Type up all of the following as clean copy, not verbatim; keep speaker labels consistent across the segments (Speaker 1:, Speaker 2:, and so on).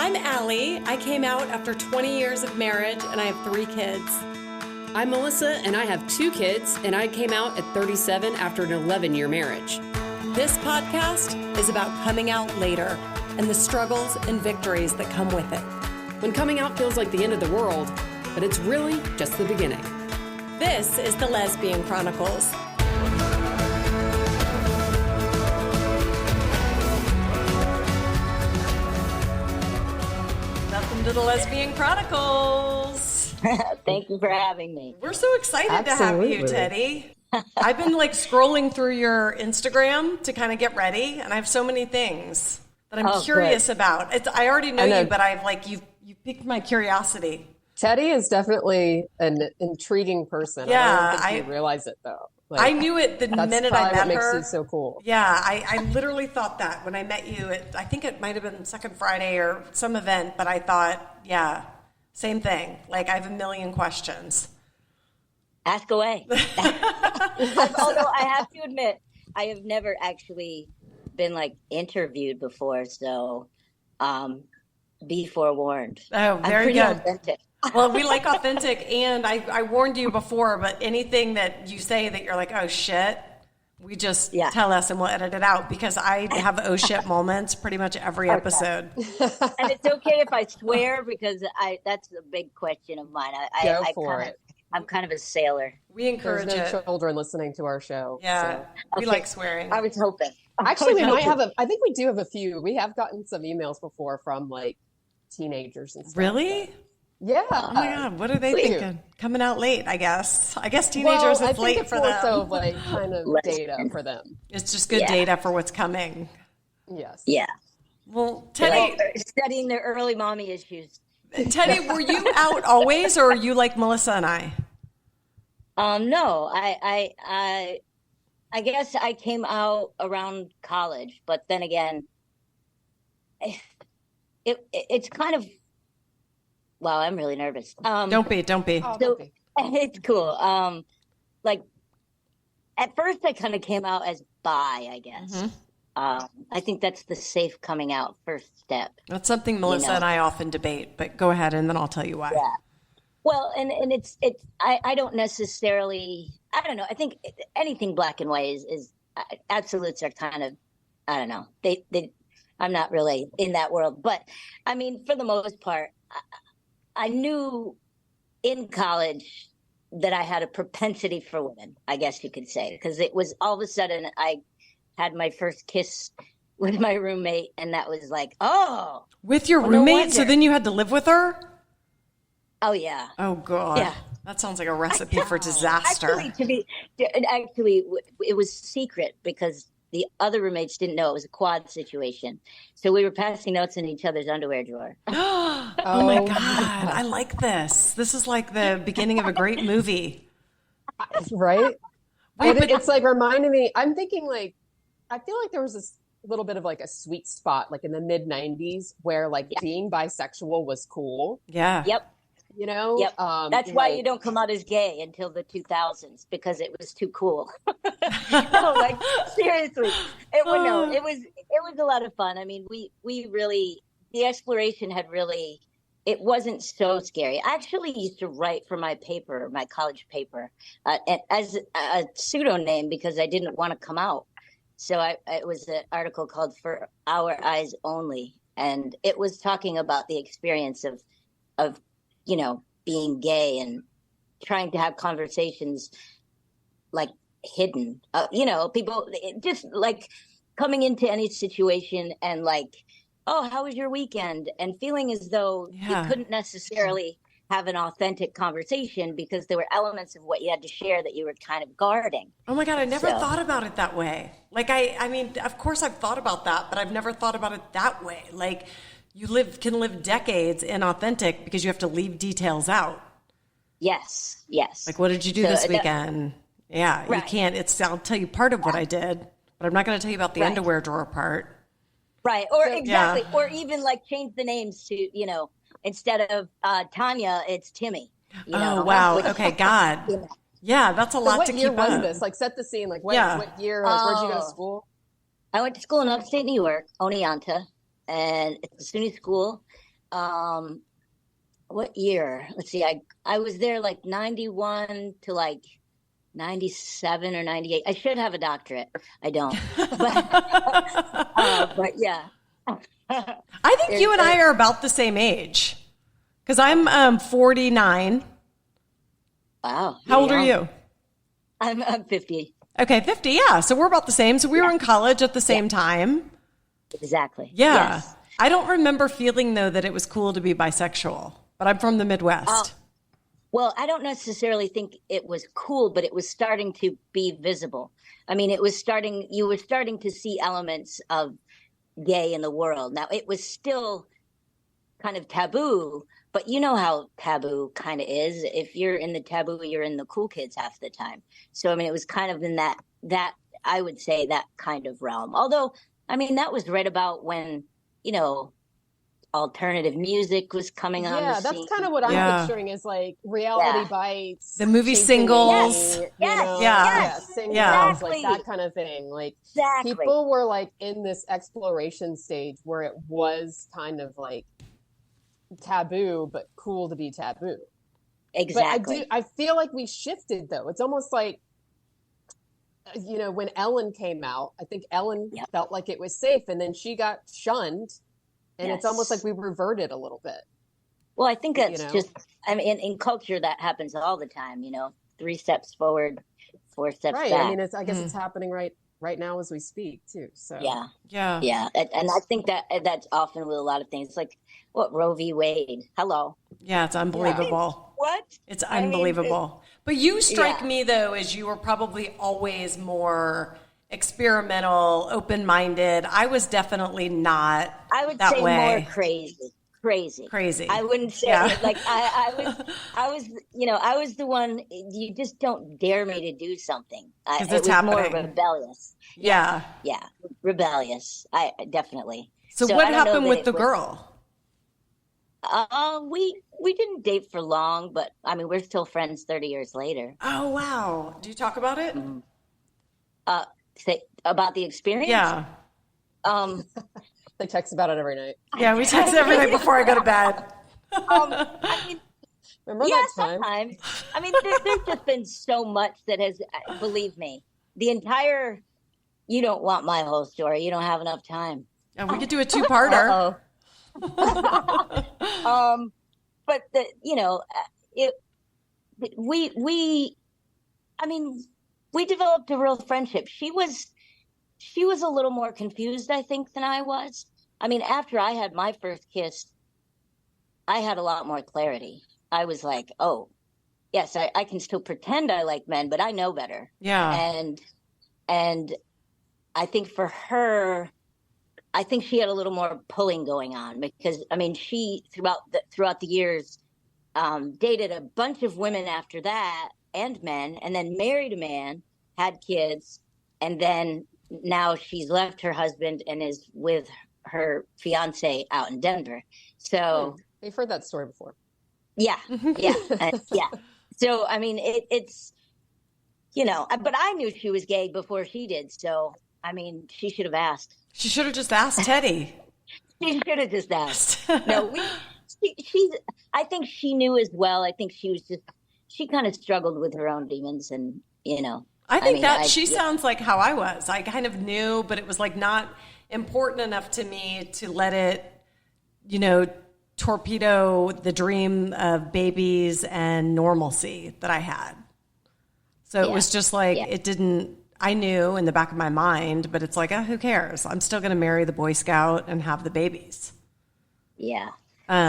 Speaker 1: I'm Allie. I came out after 20 years of marriage and I have 3 kids.
Speaker 2: I'm Melissa and I have 2 kids and I came out at 37 after an 11-year marriage.
Speaker 1: This podcast is about coming out later and the struggles and victories that come with it.
Speaker 2: When coming out feels like the end of the world, but it's really just the beginning.
Speaker 1: This is the Lesbian Chronicles. Welcome to the Lesbian Chronicles.
Speaker 3: Thank you for having me.
Speaker 1: We're so excited to have you, Teddi. I've been scrolling through your Instagram to kind of get ready, and I have so many things that I'm curious about. I already know you, but you piqued my curiosity.
Speaker 4: Teddi is definitely an intriguing person.
Speaker 1: Yeah,
Speaker 4: I don't think you realize it though.
Speaker 1: I knew it the minute I met her.
Speaker 4: That's what makes you so cool.
Speaker 1: Yeah, I literally thought that when I met you. I think it might have been Second Friday or some event, but I thought, yeah, same thing. I have a million questions.
Speaker 3: Ask away. Although I have to admit, I have never actually been interviewed before, so be forewarned.
Speaker 1: Oh, very
Speaker 3: I'm pretty
Speaker 1: good.
Speaker 3: authentic.
Speaker 1: Well, we like authentic, and I warned you before, but anything that you say that you're like, oh shit, we just tell us and we'll edit it out, because I have oh shit moments pretty much every episode.
Speaker 3: And it's okay if I swear, because that's a big question of mine. I'm kind of a sailor.
Speaker 1: We encourage
Speaker 4: There's no
Speaker 1: it.
Speaker 4: children listening to our show.
Speaker 1: Yeah,
Speaker 4: so.
Speaker 1: we like swearing.
Speaker 3: I was hoping.
Speaker 4: Actually, we might have I think we do have a few. We have gotten some emails before from teenagers and stuff.
Speaker 1: Really?
Speaker 4: Yeah.
Speaker 1: Oh my God, what are they thinking? Coming out late, I guess. I guess teenagers, it's late for them.
Speaker 4: So kind of data for them.
Speaker 1: It's just good data for what's coming.
Speaker 4: Yes.
Speaker 3: Yeah.
Speaker 1: Well, Teddi,
Speaker 3: studying their early mommy issues.
Speaker 1: Teddi, were you out always, or are you like Melissa and I?
Speaker 3: No, I guess I came out around college, but then again, it's kind of, wow, I'm really nervous.
Speaker 1: Don't be.
Speaker 4: Oh,
Speaker 3: So it's cool. At first I kind of came out as bi, I guess.
Speaker 1: Mm-hmm.
Speaker 3: I think that's the safe coming out first step.
Speaker 1: That's something Melissa and I often debate, but go ahead and then I'll tell you why.
Speaker 3: Yeah. Well, and I don't necessarily, I don't know. I think anything black and white is absolutes are kind of, I don't know. I'm not really in that world, but I mean, for the most part, I knew in college that I had a propensity for women, I guess you could say, because it was all of a sudden I had my first kiss with my roommate, and that was
Speaker 1: with your roommate? So then you had to live with her?
Speaker 3: Oh yeah.
Speaker 1: Oh God. Yeah. That sounds like a recipe for disaster.
Speaker 3: Actually, it was secret because the other roommates didn't know. It was a quad situation. So we were passing notes in each other's underwear drawer.
Speaker 1: Oh my God. I like this. This is like the beginning of a great movie.
Speaker 4: Right? It's reminding me, I'm thinking I feel like there was this little bit of a sweet spot in the mid 90s where being bisexual was cool.
Speaker 1: Yeah.
Speaker 3: Yep.
Speaker 4: You know?
Speaker 3: Yep. That's why you don't come out as gay until the 2000s, because it was too cool. No, seriously. It was a lot of fun. I mean, we really, the exploration it wasn't so scary. I actually used to write for my paper, my college paper, as a pseudonym because I didn't want to come out. So it was an article called For Our Eyes Only. And it was talking about the experience of being gay and trying to have conversations hidden, people just coming into any situation and oh, how was your weekend? And feeling as though you couldn't necessarily have an authentic conversation because there were elements of what you had to share that you were kind of guarding.
Speaker 1: Oh my God, I never thought about it that way. I mean, of course I've thought about that, but I've never thought about it that way. You can live decades inauthentic because you have to leave details out.
Speaker 3: Yes.
Speaker 1: What did you do this weekend? Right. You can't. I'll tell you part of what I did, but I'm not going to tell you about the underwear drawer part.
Speaker 3: Right. Or exactly. Yeah. Or even change the names to, instead of Tanya, it's Timmy.
Speaker 1: Oh, wow. Okay. God. Yeah. That's a lot to keep up.
Speaker 4: What year was this? Set the scene. What year? Where'd you go to school?
Speaker 3: I went to school in upstate New York, Oneonta, and it's a SUNY school. what year? Let's see. I was there like 91 to like 97 or 98. I should have a doctorate. I don't. But yeah.
Speaker 1: I think you and I are about the same age because I'm 49.
Speaker 3: Wow.
Speaker 1: How old are you?
Speaker 3: I'm 50.
Speaker 1: Okay, 50. Yeah. So we're about the same. So we were in college at the same time.
Speaker 3: Exactly.
Speaker 1: Yeah.
Speaker 3: Yes.
Speaker 1: I don't remember feeling, though, that it was cool to be bisexual, but I'm from the Midwest.
Speaker 3: Well, I don't necessarily think it was cool, but it was starting to be visible. I mean, you were starting to see elements of gay in the world. Now, it was still kind of taboo, but you know how taboo kind of is. If you're in the taboo, you're in the cool kids half the time. So, I mean, it was kind of in that I would say that kind of realm. Although, I mean, that was right about when, alternative music was coming on the scene.
Speaker 4: That's kind of what I'm picturing is like Reality Bites.
Speaker 1: The movie Singles.
Speaker 4: Yes. Singles,
Speaker 3: exactly.
Speaker 4: like that kind of thing. Like
Speaker 3: Exactly.
Speaker 4: people were like in this exploration stage where it was kind of like taboo, but cool to be taboo.
Speaker 3: Exactly.
Speaker 4: But I feel like we shifted though. It's almost like, when Ellen came out, I think Ellen felt like it was safe and then she got shunned. And it's almost like we reverted a little bit.
Speaker 3: Well, I think that's just, I mean, in culture, that happens all the time, 3 steps forward, 4 steps back.
Speaker 4: I mean, I guess it's happening right now as we speak, too. So
Speaker 3: Yeah. And I think that's often with a lot of things. It's like, Roe v. Wade? Hello.
Speaker 1: Yeah, it's unbelievable.
Speaker 3: What?
Speaker 1: It's unbelievable. But you strike me, though, as you were probably always more experimental, open-minded. I was definitely not.
Speaker 3: I would
Speaker 1: that
Speaker 3: say
Speaker 1: way.
Speaker 3: More crazy. I wouldn't say like I was the one. You just don't dare me to do something. It was
Speaker 1: happening.
Speaker 3: More rebellious.
Speaker 1: Yeah,
Speaker 3: rebellious. I definitely.
Speaker 1: So what happened with the girl?
Speaker 3: We didn't date for long, but I mean we're still friends 30 years later.
Speaker 1: Oh wow! Do you talk about it?
Speaker 3: Say about the experience?
Speaker 1: Yeah.
Speaker 4: They text about it every night.
Speaker 1: Yeah, we text every night before I go to bed.
Speaker 3: I mean,
Speaker 4: remember that time?
Speaker 3: Sometimes. I mean, there's just been so much that has, believe me, the entire. You don't want my whole story. You don't have enough time.
Speaker 1: Yeah, we could do a 2-parter.
Speaker 3: But we developed a real friendship. She was a little more confused, I think, than I was. I mean, after I had my first kiss, I had a lot more clarity. I was like, oh, yes, I can still pretend I like men, but I know better.
Speaker 1: Yeah.
Speaker 3: And I think for her, I think she had a little more pulling going on because, I mean, she, throughout the years, dated a bunch of women after that and men, and then married a man, had kids, and then now she's left her husband and is with her fiance out in Denver. So
Speaker 4: we've heard that story before.
Speaker 3: Yeah. So I mean, it's but I knew she was gay before she did. So I mean, she should have asked.
Speaker 1: She should have just asked Teddi.
Speaker 3: She should have just asked. No, I think she knew as well. I think she kind of struggled with her own demons, and
Speaker 1: I think she sounds like how I was. I kind of knew, but it was like not important enough to me to let it, torpedo the dream of babies and normalcy that I had. So it was just like, it didn't, I knew in the back of my mind, but it's like, who cares? I'm still going to marry the Boy Scout and have the babies.
Speaker 3: Yeah.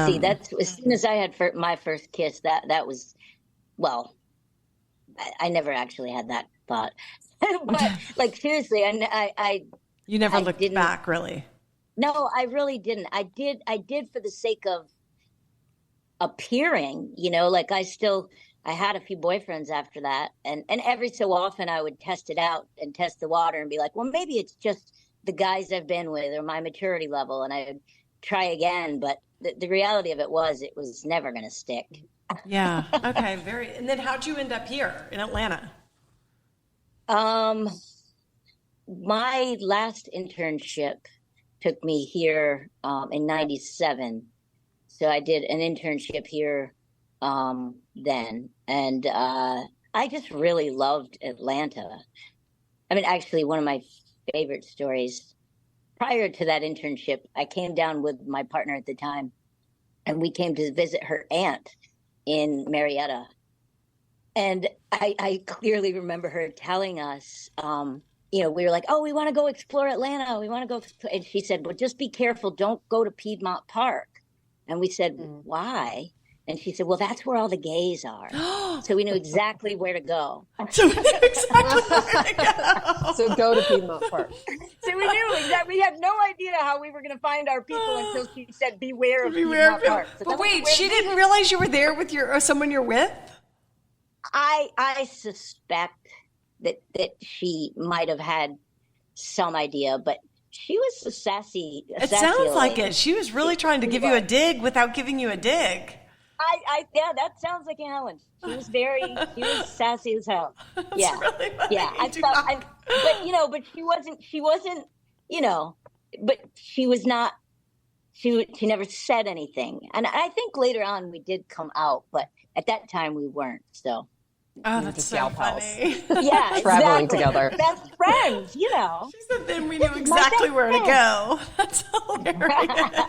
Speaker 3: See, that's as soon as I had my first kiss, that was, well, I never actually had that thought, but like seriously,
Speaker 1: you never looked back, really.
Speaker 3: No, I really didn't. I did for the sake of appearing, like I had a few boyfriends after that, and every so often I would test it out and test the water and be like, well, maybe it's just the guys I've been with or my maturity level, and I would try again. But the reality of it was never going to stick.
Speaker 1: Yeah. Okay. And then how'd you end up here in Atlanta?
Speaker 3: My last internship took me here in 97. So I did an internship here then. And I just really loved Atlanta. I mean, actually, one of my favorite stories prior to that internship, I came down with my partner at the time, and we came to visit her aunt in Marietta. And I clearly remember her telling us, we were like, oh, we want to go explore Atlanta. We want to go. And she said, well, just be careful. Don't go to Piedmont Park. And we said, why? And she said, well, that's where all the gays are. So we knew exactly where to go.
Speaker 1: So we knew exactly where to go.
Speaker 4: So go to Piedmont Park.
Speaker 3: So we knew exactly. We had no idea how we were going to find our people until she said, beware of Piedmont Park. So
Speaker 1: but wait, she didn't realize you were there with someone you're with?
Speaker 3: I suspect that she might have had some idea, but she was a sassy.
Speaker 1: It sounds like it. She was really trying to give you a dig without giving you a dig.
Speaker 3: Yeah, that sounds like Helen. She was sassy as hell.
Speaker 1: That's
Speaker 3: Yeah,
Speaker 1: really funny.
Speaker 3: yeah. But she wasn't, but she was not. She never said anything, and I think later on we did come out, but at that time we weren't. So.
Speaker 1: Oh, that's so funny.
Speaker 3: Yeah,
Speaker 4: traveling together.
Speaker 3: Best friends,
Speaker 1: She said then we knew exactly where to go. That's hilarious.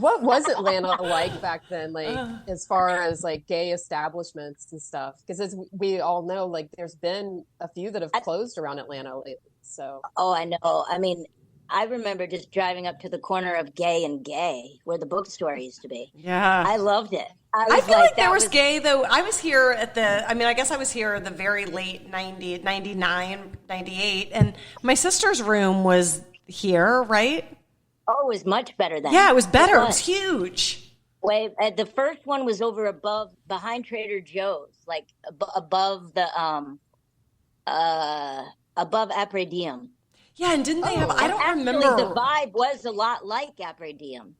Speaker 4: What was Atlanta like back then, like as far as like gay establishments and stuff? Because as we all know, like there's been a few that have closed around Atlanta lately. So.
Speaker 3: Oh, I know. I mean, I remember just driving up to the corner of Gay and Gay, where the bookstore used to be.
Speaker 1: Yeah.
Speaker 3: I loved it.
Speaker 1: I feel like there was gay, though. I was here I guess I was here the very late 90s, 99, 98, and my sister's room was here, right?
Speaker 3: Oh, it was much better then.
Speaker 1: Yeah, it was better. It was huge.
Speaker 3: The first one was behind Trader Joe's, like above the, above Après Diem.
Speaker 1: Yeah, and didn't they have, I don't remember.
Speaker 3: Actually, the vibe was a lot like Après Diem.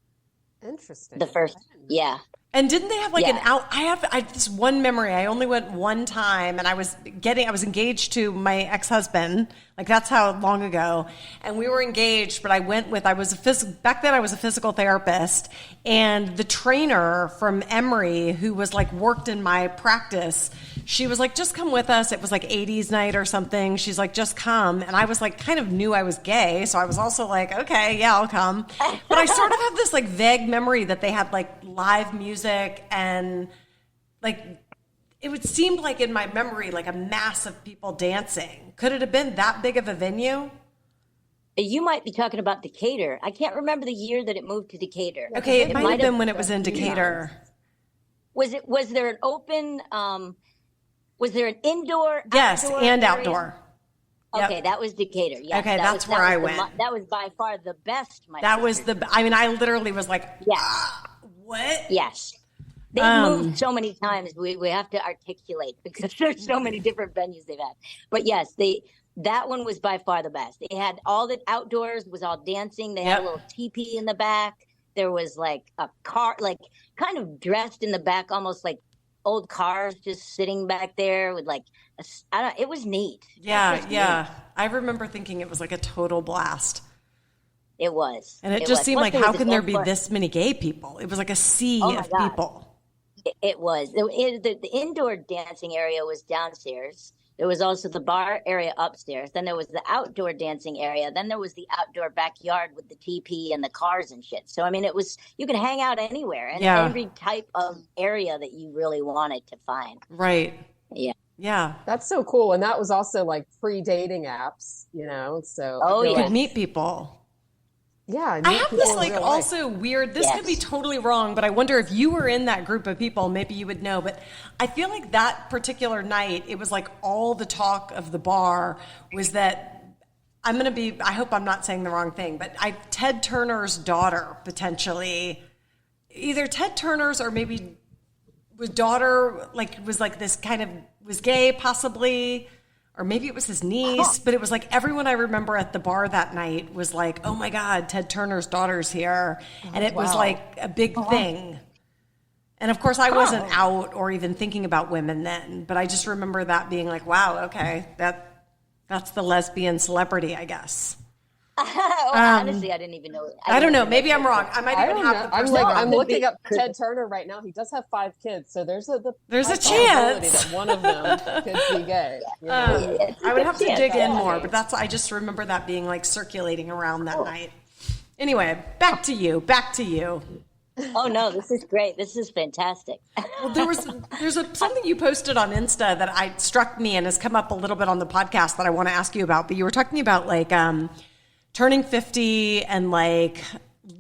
Speaker 4: Interesting.
Speaker 3: The first, yeah.
Speaker 1: And didn't they have like an out? I have this one memory. I only went one time, and I was engaged to my ex-husband. Like that's how long ago. And we were engaged, but back then I was a physical therapist, and the trainer from Emory, who was like worked in my practice, she was like, just come with us. It was like 80s night or something. She's like, just come. And I was like, kind of knew I was gay. So I was also like, okay, yeah, I'll come. But I sort of have this like vague memory that they had like live music and like, it would seem like in my memory, like a mass of people dancing. Could it have been that big of a venue?
Speaker 3: You might be talking about Decatur. I can't remember the year that it moved to Decatur.
Speaker 1: Okay, it might have been when it was in Decatur.
Speaker 3: Was there an open, was there an indoor?
Speaker 1: Yes,
Speaker 3: outdoor
Speaker 1: and
Speaker 3: area?
Speaker 1: outdoor.
Speaker 3: Okay,
Speaker 1: Yep.
Speaker 3: That was Decatur. Yes,
Speaker 1: okay, that's where I went.
Speaker 3: That was by far the best.
Speaker 1: I literally was like, what?
Speaker 3: Yes. They've moved so many times. We have to articulate because there's so many different venues they've had. But yes, that one was by far the best. They had all the outdoors was all dancing. They had a little teepee in the back. There was like a car, like kind of dressed in the back, almost like old cars just sitting back there with like, it was neat.
Speaker 1: Yeah, yeah. I remember thinking it was like a total blast.
Speaker 3: It was.
Speaker 1: And it just seemed like, how can there be this many gay people? It was like a sea of people.
Speaker 3: It was. The indoor dancing area was downstairs. There was also the bar area upstairs. Then there was the outdoor dancing area. Then there was the outdoor backyard with the teepee and the cars and shit. So, I mean, you could hang out anywhere and every type of area that you really wanted to find.
Speaker 1: Right.
Speaker 3: Yeah.
Speaker 1: Yeah.
Speaker 4: That's so cool. And that was also like pre-dating apps, so.
Speaker 1: You could meet people.
Speaker 4: Yeah.
Speaker 1: I have this like also weird, this could be totally wrong, but I wonder if you were in that group of people, maybe you would know, but I feel like that particular night, it was like all the talk of the bar was that I hope I'm not saying the wrong thing, but Ted Turner's daughter potentially, either Ted Turner's or maybe was daughter, was like this kind of, was gay possibly, or maybe it was his niece, but it was like everyone I remember at the bar that night was like, oh my God, Ted Turner's daughter's here. And it was like a big thing. And of course I wasn't out or even thinking about women then, but I just remember that being like, wow, okay, that's the lesbian celebrity, I guess.
Speaker 3: Honestly, I didn't even know.
Speaker 1: I don't know. Maybe I'm wrong. I might even have the person.
Speaker 4: I'm looking up Ted Turner right now. He does have 5 kids, so there's a
Speaker 1: chance
Speaker 4: that one of them could be gay.
Speaker 1: I would have to dig in more, but I just remember that being like circulating around that night. Anyway, back to you.
Speaker 3: Oh no, this is great. This is fantastic.
Speaker 1: Well, there's something you posted on Insta that struck me and has come up a little bit on the podcast that I want to ask you about. But you were talking about like turning 50 and like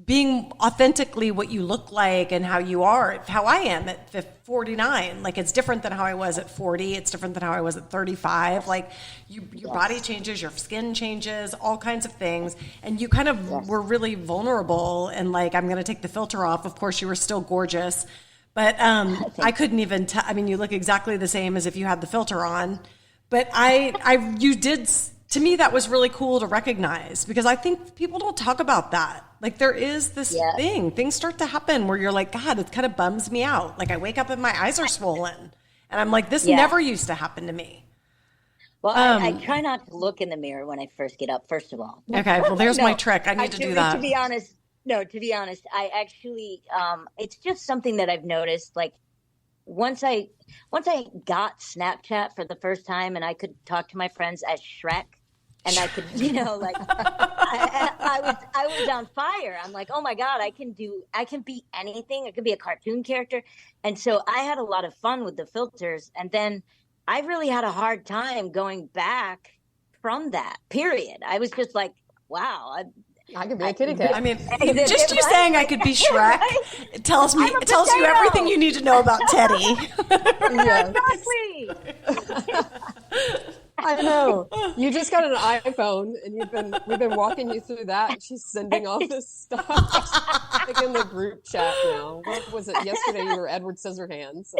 Speaker 1: being authentically what you look like and how you are, how I am at 49. Like it's different than how I was at 40. It's different than how I was at 35. Like your body changes, your skin changes, all kinds of things. And you kind of were really vulnerable and like, I'm going to take the filter off. Of course, you were still gorgeous, but I couldn't even tell. I mean, you look exactly the same as if you had the filter on. But you did. To me, that was really cool to recognize because I think people don't talk about that. Like there is this thing, things start to happen where you're like, God, it kind of bums me out. Like I wake up and my eyes are swollen and I'm like, this never used to happen to me.
Speaker 3: Well, I try not to look in the mirror when I first get up, first of all.
Speaker 1: Okay, well, there's my trick. I need to do that.
Speaker 3: To be honest, I actually, it's just something that I've noticed. Like once I got Snapchat for the first time and I could talk to my friends as Shrek, and I could, like I was on fire. I'm like, oh my God, I can be anything. I could be a cartoon character. And so I had a lot of fun with the filters. And then I really had a hard time going back from that period. I was just like, wow.
Speaker 4: I could be a kitty cat.
Speaker 1: I mean, just you saying I could be Shrek it tells you everything you need to know about Teddi.
Speaker 3: Exactly.
Speaker 4: I know. You just got an iPhone, and we've been walking you through that. She's sending all this stuff, like in the group chat now. What was it yesterday? You were Edward Scissorhands. So.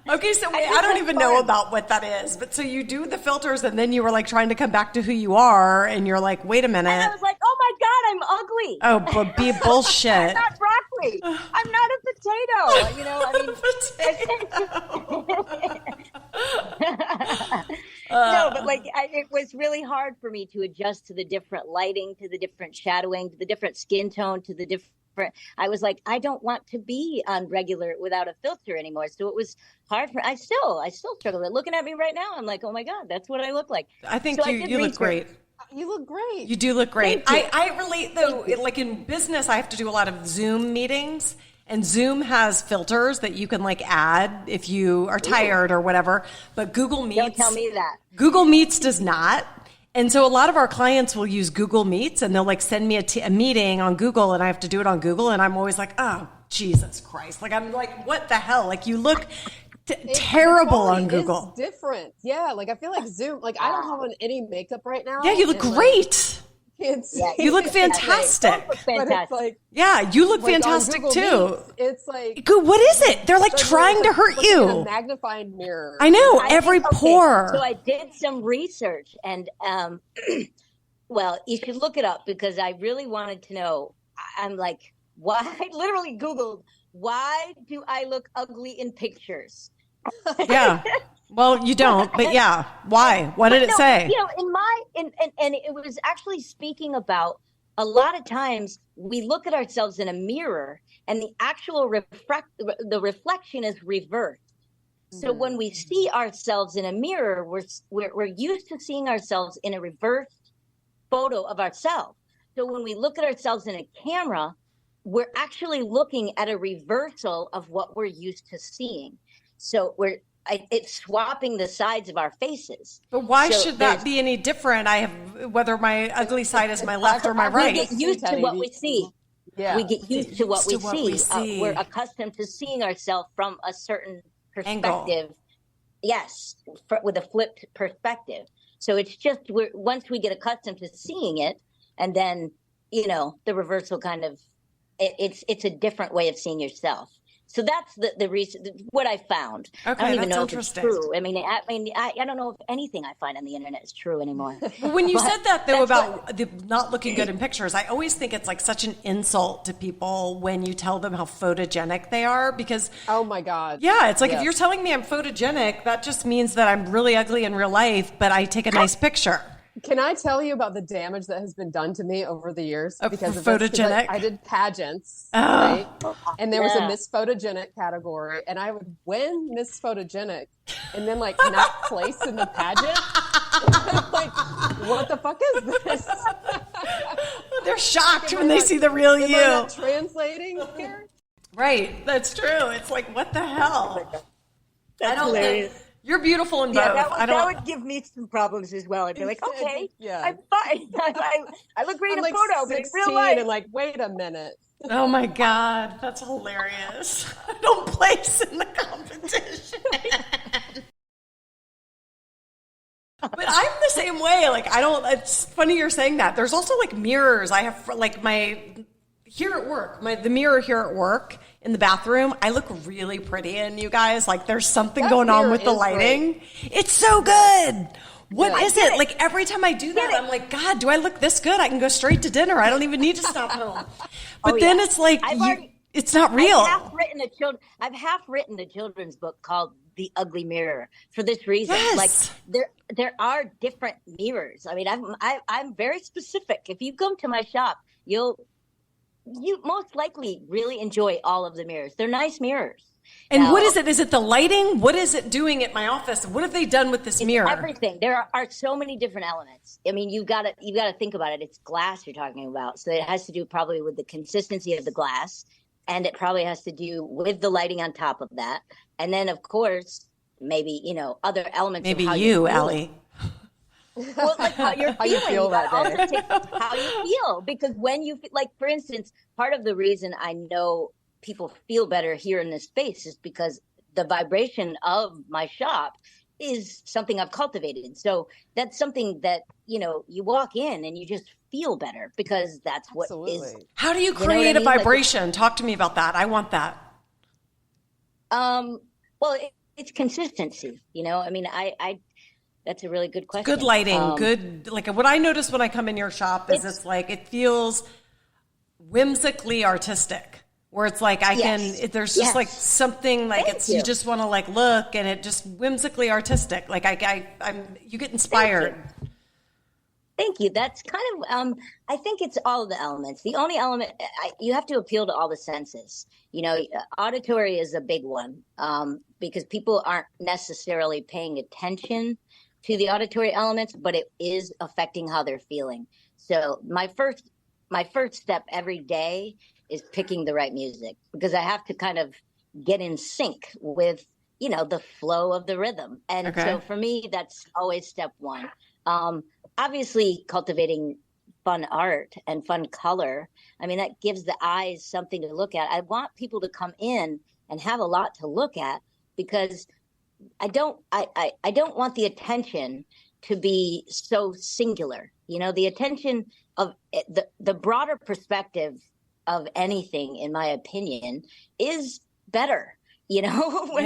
Speaker 1: Okay, so wait, I don't even know about what that is. But so you do the filters, and then you were like trying to come back to who you are, and you're like, wait a minute.
Speaker 3: And I was like, oh my God, I'm ugly.
Speaker 1: Oh, but be bullshit.
Speaker 3: I'm not broccoli. I'm not a potato. No, but like it was really hard for me to adjust to the different lighting, to the different shadowing, to the different skin tone, to the different. I was like, I don't want to be on regular without a filter anymore. So it was hard for. I still struggle with it. Looking at me right now, I'm like, oh my God, that's what I look like.
Speaker 1: I think you look great.
Speaker 4: You look great.
Speaker 1: You do look great. I relate though, like in business, I have to do a lot of Zoom meetings. And Zoom has filters that you can like add if you are tired or whatever. But Google Meets.
Speaker 3: Don't tell me that.
Speaker 1: Google Meets does not. And so a lot of our clients will use Google Meets and they'll like send me a meeting on Google and I have to do it on Google. And I'm always like, oh, Jesus Christ. Like, I'm like, what the hell? Like you look terrible on Google.
Speaker 4: It's different. Yeah. Like I feel like Zoom, like I don't have on any makeup right now.
Speaker 1: Yeah, you look great. You look fantastic. You look fantastic too.
Speaker 4: It's like,
Speaker 1: what is it? They're like trying to hurt you.
Speaker 4: A magnifying mirror.
Speaker 1: I know, every pore.
Speaker 3: So I did some research and, well, you should look it up because I really wanted to know. I'm like, why? I literally Googled, why do I look ugly in pictures?
Speaker 1: Yeah. Well, you don't, but yeah. Why? What did it say?
Speaker 3: And it was actually speaking about a lot of times we look at ourselves in a mirror and the actual the reflection is reversed. So when we see ourselves in a mirror, we're used to seeing ourselves in a reversed photo of ourselves. So when we look at ourselves in a camera, we're actually looking at a reversal of what we're used to seeing. So it's swapping the sides of our faces.
Speaker 1: But why should that be any different? Whether my ugly side is my left or my right.
Speaker 3: We get used to what we see. Yeah. We get used to what we see. We're accustomed to seeing ourselves from a certain perspective. Angle. Yes, with a flipped perspective. So it's just once we get accustomed to seeing it, and then the reversal kind of it's a different way of seeing yourself. So that's the reason, what I found.
Speaker 1: Okay,
Speaker 3: I don't even know if
Speaker 1: it's
Speaker 3: true. I mean, I don't know if anything I find on the internet is true anymore.
Speaker 1: When you said that, though, about the not looking good in pictures, I always think it's like such an insult to people when you tell them how photogenic they are because...
Speaker 4: Oh, my God.
Speaker 1: Yeah, it's like if you're telling me I'm photogenic, that just means that I'm really ugly in real life, but I take a nice picture.
Speaker 4: Can I tell you about the damage that has been done to me over the years because of
Speaker 1: photogenic?
Speaker 4: I did pageants,
Speaker 1: Oh.
Speaker 4: right? And there was a Miss Photogenic category, and I would win Miss Photogenic, and then like not place in the pageant. Like, what the fuck is this?
Speaker 1: They're shocked when they see the real
Speaker 4: am
Speaker 1: you.
Speaker 4: I not translating here?
Speaker 1: Right, that's true. It's like, what the hell?
Speaker 3: That's hilarious.
Speaker 1: You're beautiful in both.
Speaker 3: That would give me some problems as well. I'd be like, okay, I'm fine. I look great in
Speaker 4: like
Speaker 3: photo, but in real life.
Speaker 4: and like, wait a minute.
Speaker 1: Oh my God, that's hilarious. I don't place in the competition. But I'm the same way. Like, it's funny you're saying that. There's also like mirrors. I have like here at work, the mirror here at work in the bathroom, I look really pretty in, you guys. Like, there's something going on with the lighting. Great. It's so good. What is it? Like, every time I do that, I'm like, God, do I look this good? I can go straight to dinner. I don't even need to stop home. But then it's like, it's not real.
Speaker 3: I've half written a children's book called The Ugly Mirror for this reason.
Speaker 1: Yes.
Speaker 3: Like, there are different mirrors. I mean, I'm very specific. If you come to my shop, you most likely really enjoy all of the mirrors. They're nice mirrors.
Speaker 1: And now, what is it? Is it the lighting? What is it doing at my office? What have they done with this mirror?
Speaker 3: Everything. There are so many different elements. I mean, you've got to think about it. It's glass you're talking about. So it has to do probably with the consistency of the glass. And it probably has to do with the lighting on top of that. And then, of course, maybe, other elements.
Speaker 1: Maybe you, Allie.
Speaker 3: Well, like how you're feeling,
Speaker 4: how you feel that day.
Speaker 3: How you feel, because when you like, for instance, part of the reason I know people feel better here in this space is because the vibration of my shop is something I've cultivated. So that's something that you walk in and you just feel better because that's what is.
Speaker 1: How do you create a vibration? Like, talk to me about that. I want that.
Speaker 3: Well, it's consistency. I mean, I that's a really good question.
Speaker 1: Good lighting, good, like what I notice when I come in your shop is it's like, it feels whimsically artistic, where it's like there's just like something like you just want to like look, and it just whimsically artistic. Like you get inspired.
Speaker 3: Thank you. That's kind of, I think it's all of the elements. The only element, you have to appeal to all the senses. Auditory is a big one because people aren't necessarily paying attention to the auditory elements, but it is affecting how they're feeling. So my first step every day is picking the right music, because I have to kind of get in sync with, the flow of the rhythm. And so for me, that's always step one. Obviously cultivating fun art and fun color. I mean, that gives the eyes something to look at. I want people to come in and have a lot to look at, because I don't want the attention to be so singular. The attention of the broader perspective of anything, in my opinion, is better. When we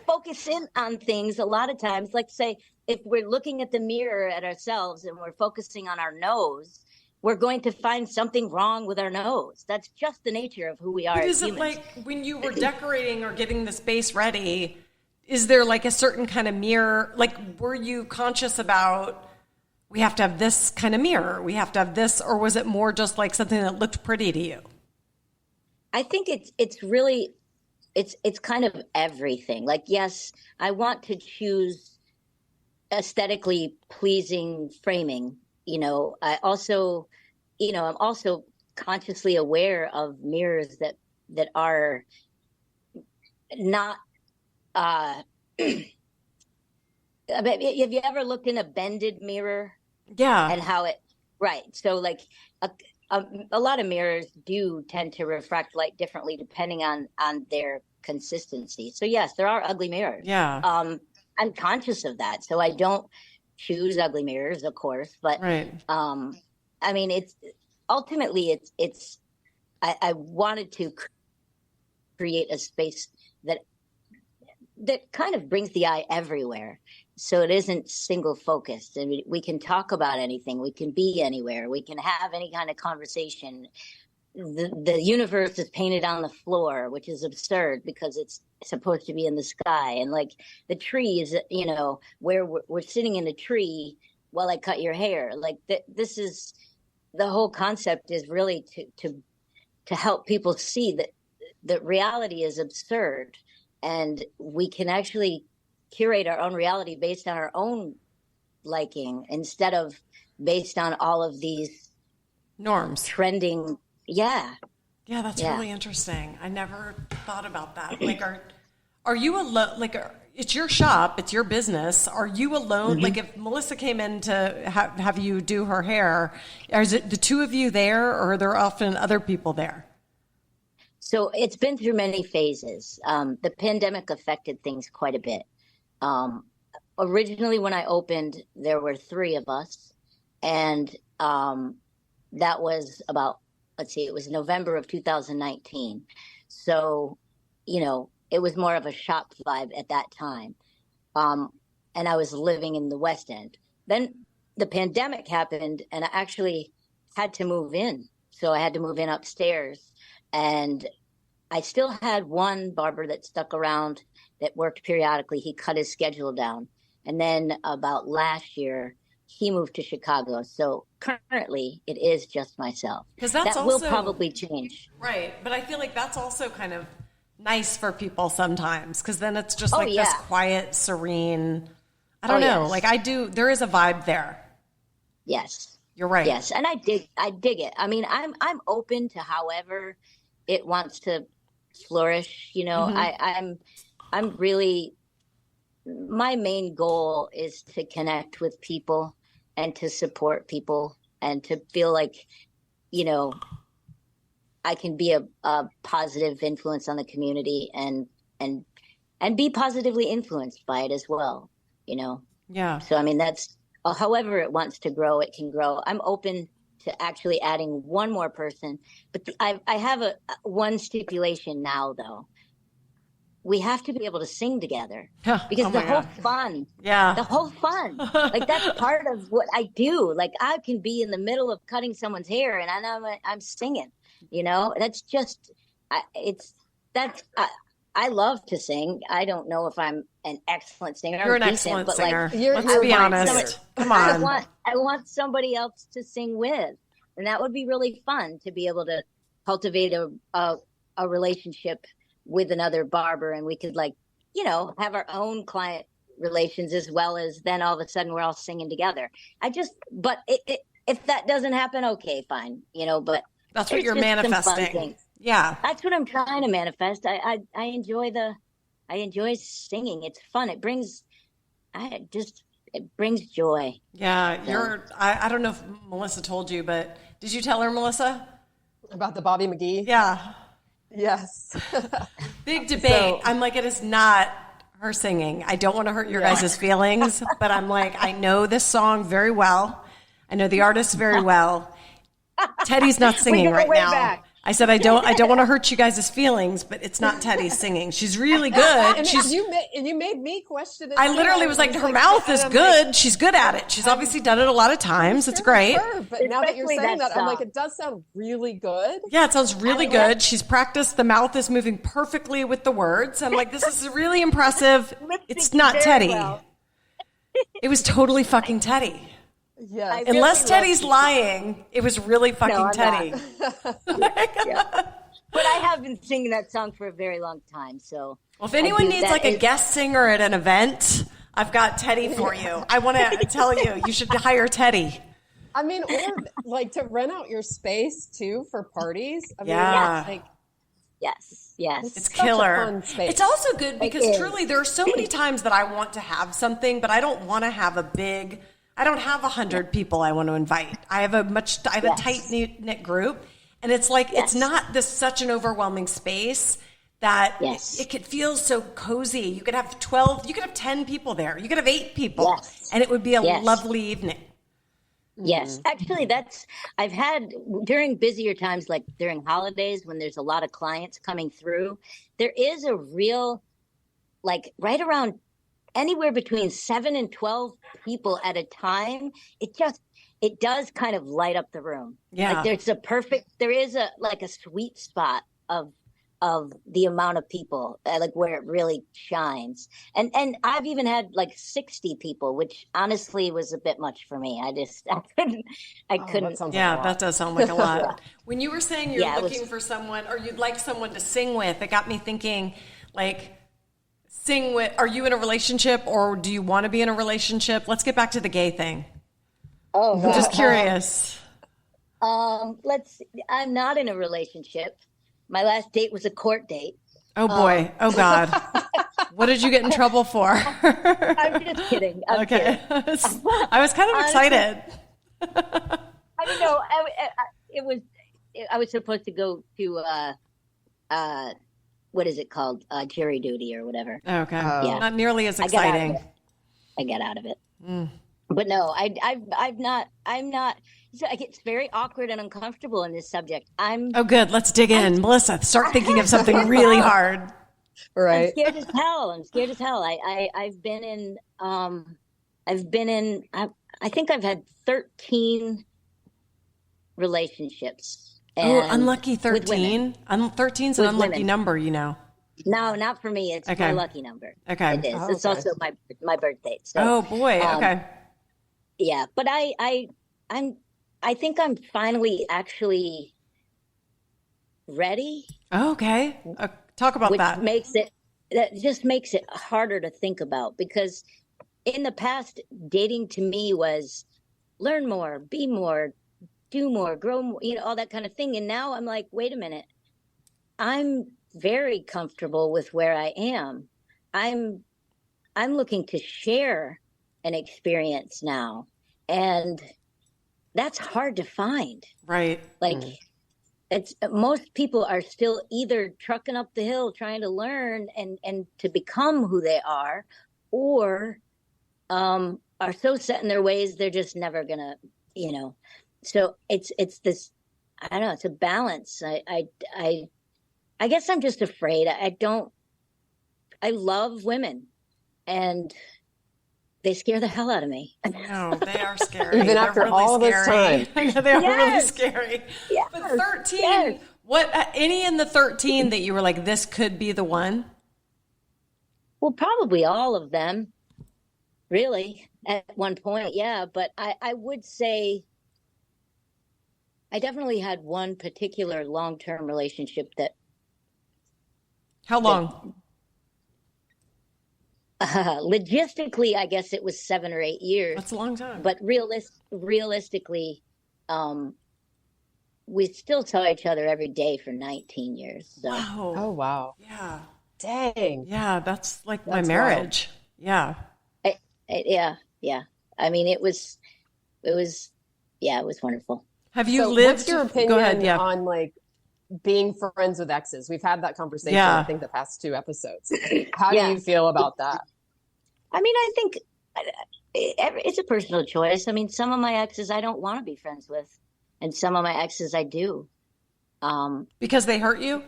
Speaker 3: focus in on things, a lot of times, like say, if we're looking at the mirror at ourselves and we're focusing on our nose, we're going to find something wrong with our nose. That's just the nature of who we are as humans.
Speaker 1: Is it like when you were decorating or getting the space ready, is there like a certain kind of mirror? Like, were you conscious about, we have to have this kind of mirror, we have to have this, or was it more just like something that looked pretty to you?
Speaker 3: I think it's really, it's kind of everything. Like, yes, I want to choose aesthetically pleasing framing. I also, I'm also consciously aware of mirrors that are not, have you ever looked in a bended mirror?
Speaker 1: Yeah.
Speaker 3: And how so like a lot of mirrors do tend to refract light differently depending on their consistency. So yes, there are ugly mirrors.
Speaker 1: Yeah.
Speaker 3: I'm conscious of that. So I don't choose ugly mirrors, of course, but I mean, it's ultimately I wanted to create a space that kind of brings the eye everywhere. So it isn't single focused, and we can talk about anything. We can be anywhere. We can have any kind of conversation. The universe is painted on the floor, which is absurd because it's supposed to be in the sky. And like the trees, where we're sitting in a tree, while I cut your hair. Like this is the whole concept is really to help people see that reality is absurd, and we can actually curate our own reality based on our own liking instead of based on all of these
Speaker 1: norms
Speaker 3: trending. Yeah,
Speaker 1: that's really interesting. I never thought about that. Like, are you alone? Like, it's your shop, it's your business. Are you alone?
Speaker 3: Mm-hmm.
Speaker 1: Like, if Melissa came in to have you do her hair, is it the two of you there, or are there often other people there?
Speaker 3: So it's been through many phases. The pandemic affected things quite a bit. Originally, when I opened, there were 3 of us, and that was about, it was November of 2019. So, it was more of a shop vibe at that time. And I was living in the West End. Then the pandemic happened, and I actually had to move in. So I had to move in upstairs, and I still had one barber that stuck around that worked periodically. He cut his schedule down. And then about last year, he moved to Chicago. So currently it is just myself.
Speaker 1: Because that
Speaker 3: will probably change.
Speaker 1: Right. But I feel like that's also kind of nice for people sometimes, because then it's just this quiet, serene, I don't know.
Speaker 3: Yes.
Speaker 1: Like there is a vibe there.
Speaker 3: Yes.
Speaker 1: You're right.
Speaker 3: Yes. And I dig it. I mean, I'm open to however it wants to flourish. Mm-hmm. I'm really, my main goal is to connect with people and to support people and to feel like, I can be a positive influence on the community and be positively influenced by it as well,
Speaker 1: Yeah.
Speaker 3: So, I mean, that's however it wants to grow, it can grow. I'm open to actually adding one more person, but I have one stipulation now, though. We have to be able to sing together because the whole fun, like that's part of what I do. Like I can be in the middle of cutting someone's hair and I'm singing, that's just, I love to sing. I don't know if I'm an excellent singer.
Speaker 1: You're an excellent singer. Let's be honest. Come on.
Speaker 3: I want somebody else to sing with, and that would be really fun to be able to cultivate a relationship with another barber, and we could have our own client relations as well as then all of a sudden we're all singing together. But if that doesn't happen, okay, fine, but
Speaker 1: that's what you're manifesting. Yeah,
Speaker 3: that's what I'm trying to manifest. I enjoy singing. It's fun. It brings joy.
Speaker 1: Yeah, I don't know if Melissa told you, but did you tell her, Melissa,
Speaker 4: about the Bobby McGee?
Speaker 1: Yeah.
Speaker 4: Yes.
Speaker 1: Big debate. I'm like, it is not her singing. I don't want to hurt your guys' feelings, but I'm like, I know this song very well. I know the artist very well. Teddy's not singing right now. Back. I said, I don't want to hurt you guys' feelings, but it's not Teddy singing. She's really good.
Speaker 4: And you made me question it.
Speaker 1: I literally was like, her mouth is good. She's good at it. She's obviously done it a lot of times. It's great.
Speaker 4: But now that you're saying that, I'm like, it does sound really good.
Speaker 1: Yeah, it sounds really good. She's practiced. The mouth is moving perfectly with the words. I'm like, this is really impressive. It's not Teddy. Well. It was totally fucking Teddy.
Speaker 4: Yeah.
Speaker 1: Unless Teddy's lying, it was really fucking Teddy.
Speaker 3: But I have been singing that song for a very long time. So,
Speaker 1: well, if anyone needs a guest singer at an event, I've got Teddy for you. I want to tell you, you should hire Teddy.
Speaker 4: I mean, or to rent out your space too for parties. I mean,
Speaker 3: yes.
Speaker 1: It's killer. It's also good because truly there are so many times that I want to have something, but I don't want to have I don't have 100 people I want to invite. I have a tight knit group, and it's like it's not such an overwhelming space that it could feel so cozy. You could have 12, you could have 10 people there, you could have 8 people, and it would be a lovely evening.
Speaker 3: Yes, actually, I've had during busier times, like during holidays when there's a lot of clients coming through. There is a real right around anywhere between 7 and 12 people at a time. It does kind of light up the room. Yeah. Like there is a sweet spot of of the amount of people, like where it really shines. And I've even had like 60 people, which honestly was a bit much for me. I couldn't.
Speaker 4: That sounds like a
Speaker 1: Yeah,
Speaker 4: lot.
Speaker 1: that does sound like a lot.
Speaker 3: Yeah.
Speaker 1: When you were saying you're
Speaker 3: Yeah, it
Speaker 1: looking
Speaker 3: was-
Speaker 1: for someone or you'd like someone to sing with, it got me thinking, like, sing with, are you in a relationship or do you want to be in a relationship? Let's get back to the gay thing.
Speaker 3: Oh,
Speaker 1: I'm just curious.
Speaker 3: I'm not in a relationship. My last date was a court date.
Speaker 1: Oh boy. Oh God. What did you get in trouble for?
Speaker 3: I'm just kidding. I'm
Speaker 1: Okay.
Speaker 3: kidding.
Speaker 1: I was kind of excited.
Speaker 3: I don't know. I was supposed to go to what is it called? Jury duty or whatever.
Speaker 1: Okay.
Speaker 3: Yeah.
Speaker 1: Not nearly as
Speaker 3: I got out of
Speaker 1: exciting.
Speaker 3: it. I get out of it. But no, I'm not. So it's very awkward and uncomfortable in this subject.
Speaker 1: Oh, good. Let's dig in. Melissa, start thinking of something really hard.
Speaker 3: I'm
Speaker 4: Right.
Speaker 3: scared as hell. I've been in, I think I've had 13 relationships.
Speaker 1: Oh,
Speaker 3: and
Speaker 1: unlucky
Speaker 3: with
Speaker 1: 13. 13's an
Speaker 3: With
Speaker 1: unlucky
Speaker 3: women.
Speaker 1: number, you know.
Speaker 3: No, not for me. It's
Speaker 1: Okay.
Speaker 3: my lucky number.
Speaker 1: Okay.
Speaker 3: It is.
Speaker 4: Oh,
Speaker 3: It's
Speaker 4: okay.
Speaker 3: also my birth date. So
Speaker 1: Oh boy. Okay.
Speaker 3: yeah, but I think I'm finally actually ready,
Speaker 1: Okay. Talk about
Speaker 3: which
Speaker 1: that.
Speaker 3: just makes it harder to think about, because in the past, dating to me was learn more, be more, do more, grow more, all that kind of thing. And now I'm like, wait a minute, I'm very comfortable with where I am. I'm looking to share an experience now, and that's hard to find.
Speaker 1: Right.
Speaker 3: Like it's most people are still either trucking up the hill trying to learn and to become who they are, or are so set in their ways they're just never gonna, so it's this, I don't know, it's a balance. I guess I'm just afraid. I love women, and they scare the hell out of me.
Speaker 1: No, they are scary.
Speaker 4: Even
Speaker 1: They're
Speaker 4: after
Speaker 1: really
Speaker 4: all this
Speaker 1: scary. They are really
Speaker 3: Yes.
Speaker 1: scary.
Speaker 3: Yes.
Speaker 1: But 13,
Speaker 3: Yes.
Speaker 1: what, any in the 13 that you were like, this could be the one?
Speaker 3: Well, probably all of them, really, at one point, yeah. But I would say I definitely had one particular long-term relationship that
Speaker 1: How long?
Speaker 3: logistically, I guess it was 7 or 8 years.
Speaker 1: That's a long time.
Speaker 3: But realistically, we still saw each other every day for 19 years. So.
Speaker 1: Wow.
Speaker 4: Oh, wow.
Speaker 1: Yeah.
Speaker 4: Dang.
Speaker 1: Yeah. That's like my
Speaker 4: That's
Speaker 1: marriage. Yeah.
Speaker 3: Yeah. I mean, it was wonderful.
Speaker 1: Have you
Speaker 4: So
Speaker 1: lived?
Speaker 4: what's your opinion
Speaker 1: Go ahead. Yeah.
Speaker 4: on like being friends with exes? We've had that conversation,
Speaker 1: Yeah.
Speaker 4: I think, the past 2 episodes. How
Speaker 3: Yeah.
Speaker 4: do you feel about that?
Speaker 3: I mean, I think it's a personal choice. I mean, some of my exes I don't want to be friends with, and some of my exes I do.
Speaker 1: Because they hurt you?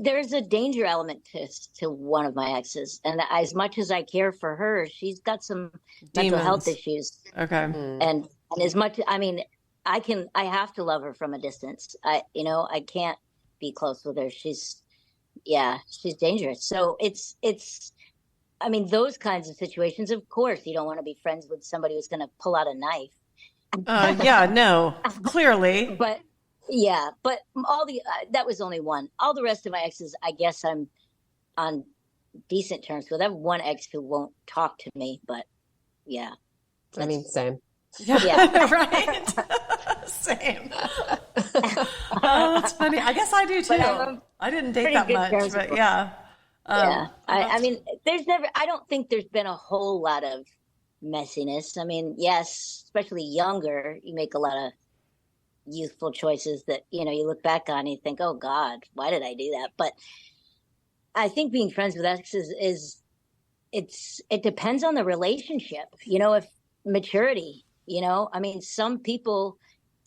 Speaker 3: There's a danger element to one of my exes, and as much as I care for her, she's got some mental health
Speaker 1: Demons.
Speaker 3: issues,
Speaker 1: Okay.
Speaker 3: and as much, I mean, I have to love her from a distance. I can't be close with her. She's dangerous. So it's, I mean, those kinds of situations, of course, you don't want to be friends with somebody who's going to pull out a knife.
Speaker 1: Yeah, no, clearly.
Speaker 3: But yeah, but that was only one. All the rest of my exes, I guess I'm on decent terms with. I have one ex who won't talk to me, but yeah.
Speaker 4: I mean, same.
Speaker 3: Yeah.
Speaker 1: Right? Same. Oh, that's funny. I guess I do too.
Speaker 3: But I'm on
Speaker 1: I didn't date
Speaker 3: pretty
Speaker 1: that
Speaker 3: good
Speaker 1: much,
Speaker 3: terms
Speaker 1: but
Speaker 3: with-
Speaker 1: yeah.
Speaker 3: Yeah. I mean, I don't think there's been a whole lot of messiness. I mean, yes, especially younger, you make a lot of youthful choices that, you look back on and you think, oh God, why did I do that? But I think being friends with exes it depends on the relationship, if maturity, I mean, some people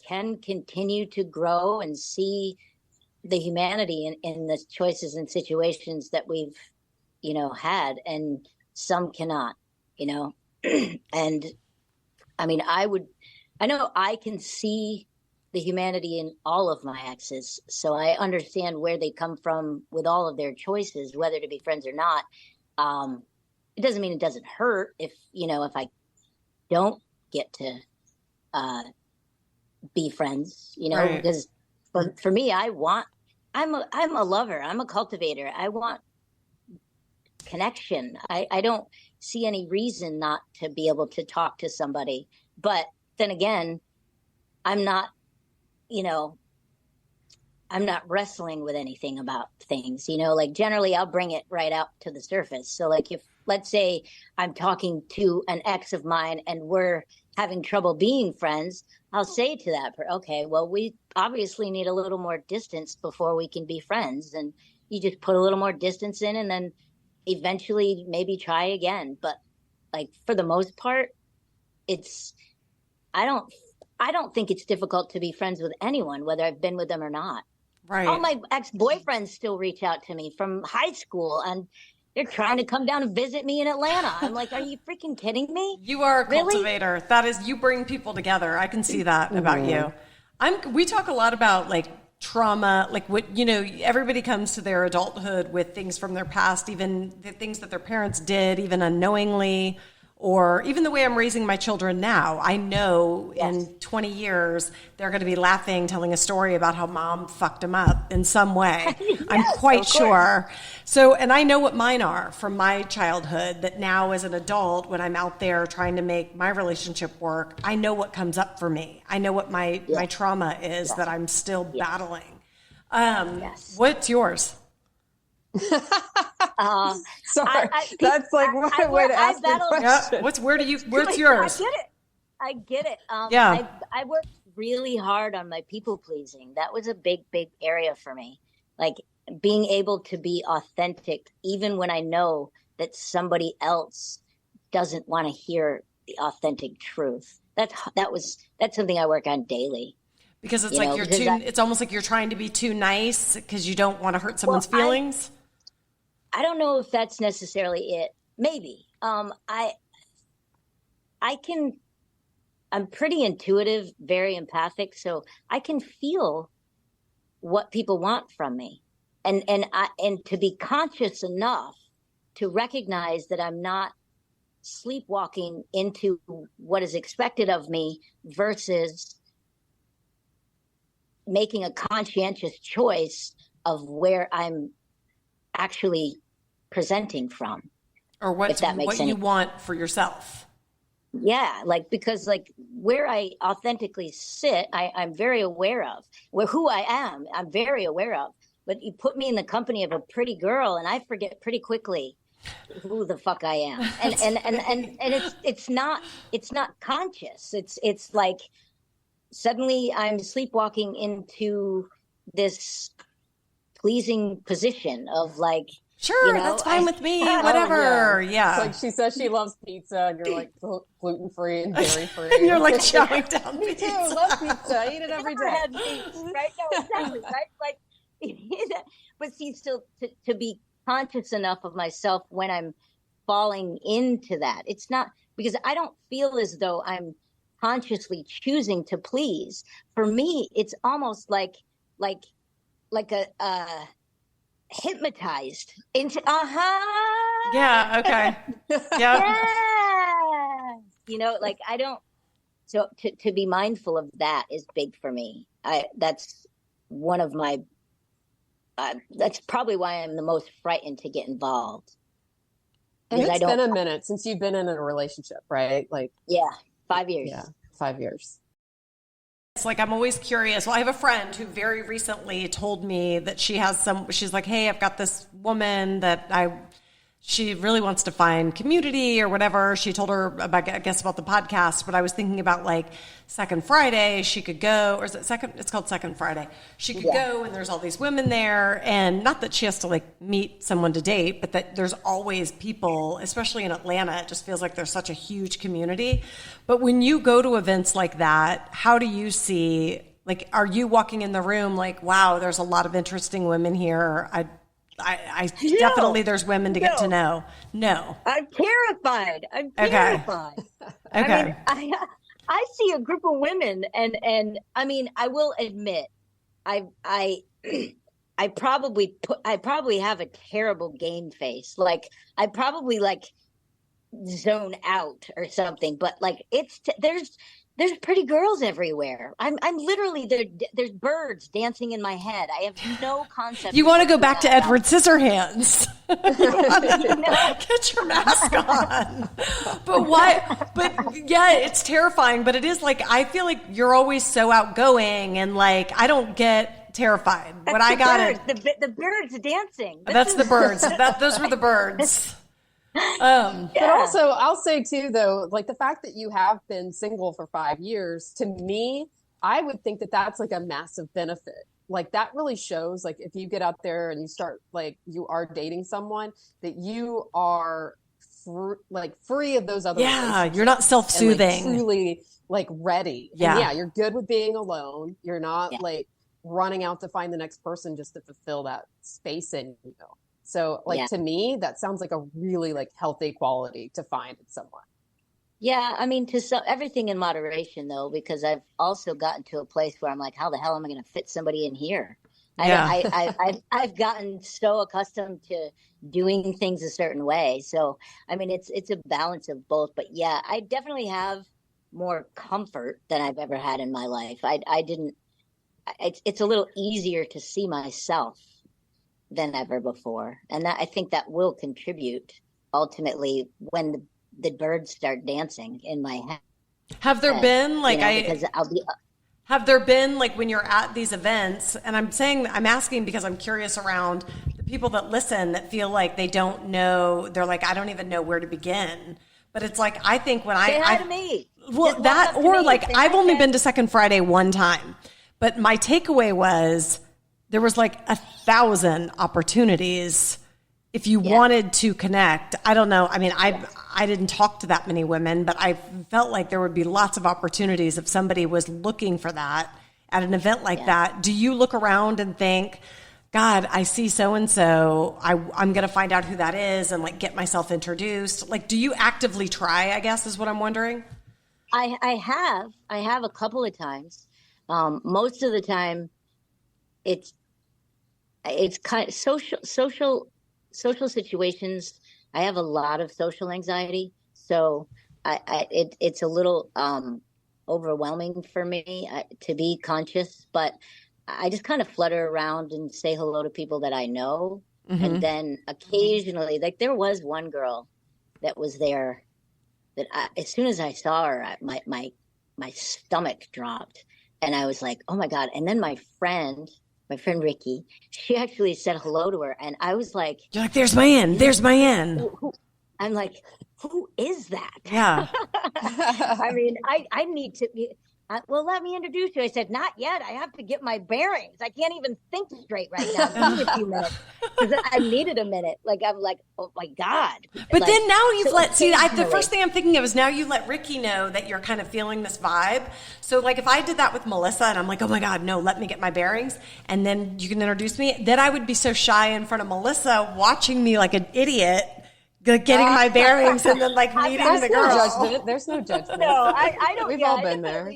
Speaker 3: can continue to grow and see the humanity in the choices and situations that we've, had, and some cannot, and I mean, I know I can see the humanity in all of my exes. So I understand where they come from with all of their choices, whether to be friends or not. It doesn't mean it doesn't hurt if I don't get to be friends, right. Because for me, I'm a lover. I'm a cultivator. I want connection. I don't see any reason not to be able to talk to somebody. But then again, I'm not wrestling with anything about things, like generally I'll bring it right out to the surface. So like if, let's say I'm talking to an ex of mine and we're having trouble being friends, I'll say to that, okay, well, we obviously need a little more distance before we can be friends. And you just put a little more distance in and then eventually maybe try again. But like for the most part, I don't think it's difficult to be friends with anyone, whether I've been with them or not.
Speaker 1: Right.
Speaker 3: All my ex-boyfriends still reach out to me from high school, and they're trying to come down and visit me in Atlanta. I'm like, are you freaking kidding me?
Speaker 1: You are a cultivator. That is, you bring people together. I can see that about you. We talk a lot about like trauma, like what, everybody comes to their adulthood with things from their past, even the things that their parents did, even unknowingly, or even the way I'm raising my children now. I know in 20 years, they're going to be laughing, telling a story about how mom fucked them up in some way. Yes, I'm quite sure. So, and I know what mine are from my childhood, that now as an adult, when I'm out there trying to make my relationship work, I know what comes up for me. I know what my trauma is that I'm still battling. What's yours?
Speaker 4: Sorry, that's like one way to ask the question.
Speaker 1: What's yours?
Speaker 3: I get it. I worked really hard on my people pleasing. That was a big area for me. Like being able to be authentic, even when I know that somebody else doesn't want to hear the authentic truth. That's something I work on daily.
Speaker 1: Because it's like it's almost like you're trying to be too nice because you don't want to hurt someone's feelings.
Speaker 3: I don't know if that's necessarily it. Maybe. I'm pretty intuitive, very empathic, so I can feel what people want from me. And to be conscious enough to recognize that I'm not sleepwalking into what is expected of me versus making a conscientious choice of where I'm actually presenting from,
Speaker 1: or what you want for yourself.
Speaker 3: Yeah, because where I authentically sit, I'm very aware of. Who I am, I'm very aware of. But you put me in the company of a pretty girl, and I forget pretty quickly who the fuck I am. And it's not conscious. It's like suddenly I'm sleepwalking into this pleasing position of like,
Speaker 1: sure, that's fine with me, whatever. Yeah.
Speaker 4: It's like she says she loves pizza, and you're like gluten-free and dairy-free.
Speaker 1: And you're like chowing down
Speaker 4: Me
Speaker 1: pizza.
Speaker 4: too, love pizza. I eat it every day.
Speaker 3: Right? No, exactly, right? Like, but see, still to be conscious enough of myself when I'm falling into that. It's not because I don't feel as though I'm consciously choosing to please. For me, it's almost like a hypnotized into
Speaker 1: yeah, okay.
Speaker 3: Yeah. I don't, so to be mindful of that is big for me. That's one of my that's probably why I'm the most frightened to get involved.
Speaker 4: And it's been a minute since you've been in a relationship, right? Like
Speaker 3: 5 years.
Speaker 4: Yeah, 5 years.
Speaker 1: It's like, I'm always curious. Well, I have a friend who very recently told me that she's like, hey, I've got this woman that she really wants to find community or whatever. She told her about the podcast, but I was thinking about like Second Friday, she could go, or is it Second? It's called Second Friday. She could go and there's all these women there, and not that she has to like meet someone to date, but that there's always people, especially in Atlanta. It just feels like there's such a huge community. But when you go to events like that, how do you see, like, are you walking in the room like, wow, there's a lot of interesting women here? I definitely, there's women to get to know. No.
Speaker 3: I'm terrified. Okay.
Speaker 1: Okay.
Speaker 3: I mean, I see a group of women, and I mean, I will admit, I probably have a terrible game face. Like I probably like zone out or something. But like there's pretty girls everywhere. I'm literally there's birds dancing in my head. I have no concept.
Speaker 1: You want to go back to Edward Scissorhands? Get your mask on. But why? But yeah, it's terrifying. But it is like I feel like you're always so outgoing, and like I don't get terrified. When I got it,
Speaker 3: the birds dancing.
Speaker 1: That's the birds. Those were the birds.
Speaker 4: But also I'll say too, though, like the fact that you have been single for 5 years, to me, I would think that that's like a massive benefit. Like that really shows, like if you get out there and you start, like you are dating someone, that you are free of those other
Speaker 1: relationships. You're not self-soothing,
Speaker 4: and, like, truly like ready. And you're good with being alone. You're not like running out to find the next person just to fulfill that space in you. So like to me, that sounds like a really like healthy quality to find in someone.
Speaker 3: Yeah, I mean, everything in moderation though, because I've also gotten to a place where I'm like, how the hell am I going to fit somebody in here? I've gotten so accustomed to doing things a certain way. So I mean, it's a balance of both. But yeah, I definitely have more comfort than I've ever had in my life. It's a little easier to see myself than ever before, and I think that will contribute ultimately when the birds start dancing in my head.
Speaker 1: Have there been like have there been like when you're at these events, and I'm asking because I'm curious around the people that listen that feel like they don't know, they're like, I don't even know where to begin. But it's like, I think when
Speaker 3: Say hi to me.
Speaker 1: Well, that, or like, I've only been to Second Friday one time, but my takeaway was there was like 1,000 opportunities if you wanted to connect. I don't know. I mean, I didn't talk to that many women, but I felt like there would be lots of opportunities if somebody was looking for that at an event like that. Do you look around and think, God, I see so-and-so, I'm going to find out who that is and like get myself introduced? Like, do you actively try, I guess is what I'm wondering?
Speaker 3: I have a couple of times. Most of the time it's kind of social situations. I have a lot of social anxiety, so it's a little overwhelming for me to be conscious. But I just kind of flutter around and say hello to people that I know, and then occasionally, like there was one girl that was there that as soon as I saw her, my stomach dropped, and I was like, oh my God! And then my friend Ricky, she actually said hello to her. And I was like,
Speaker 1: you're like, there's my Ann.
Speaker 3: I'm like, who is that?
Speaker 1: Yeah.
Speaker 3: I mean, I need to be, well, let me introduce you. I said, not yet. I have to get my bearings. I can't even think straight right now. Give me a few minutes. Because I needed a minute. Like, I'm like, oh my God.
Speaker 1: But
Speaker 3: like,
Speaker 1: then now you've the first thing I'm thinking of is now you let Ricky know that you're kind of feeling this vibe. So like if I did that with Melissa and I'm like, oh my God, no, let me get my bearings. And then you can introduce me. Then I would be so shy in front of Melissa watching me like an idiot, getting my bearings and then like meeting the girl.
Speaker 4: There's no judgment.
Speaker 3: No, I don't.
Speaker 4: We've all been there.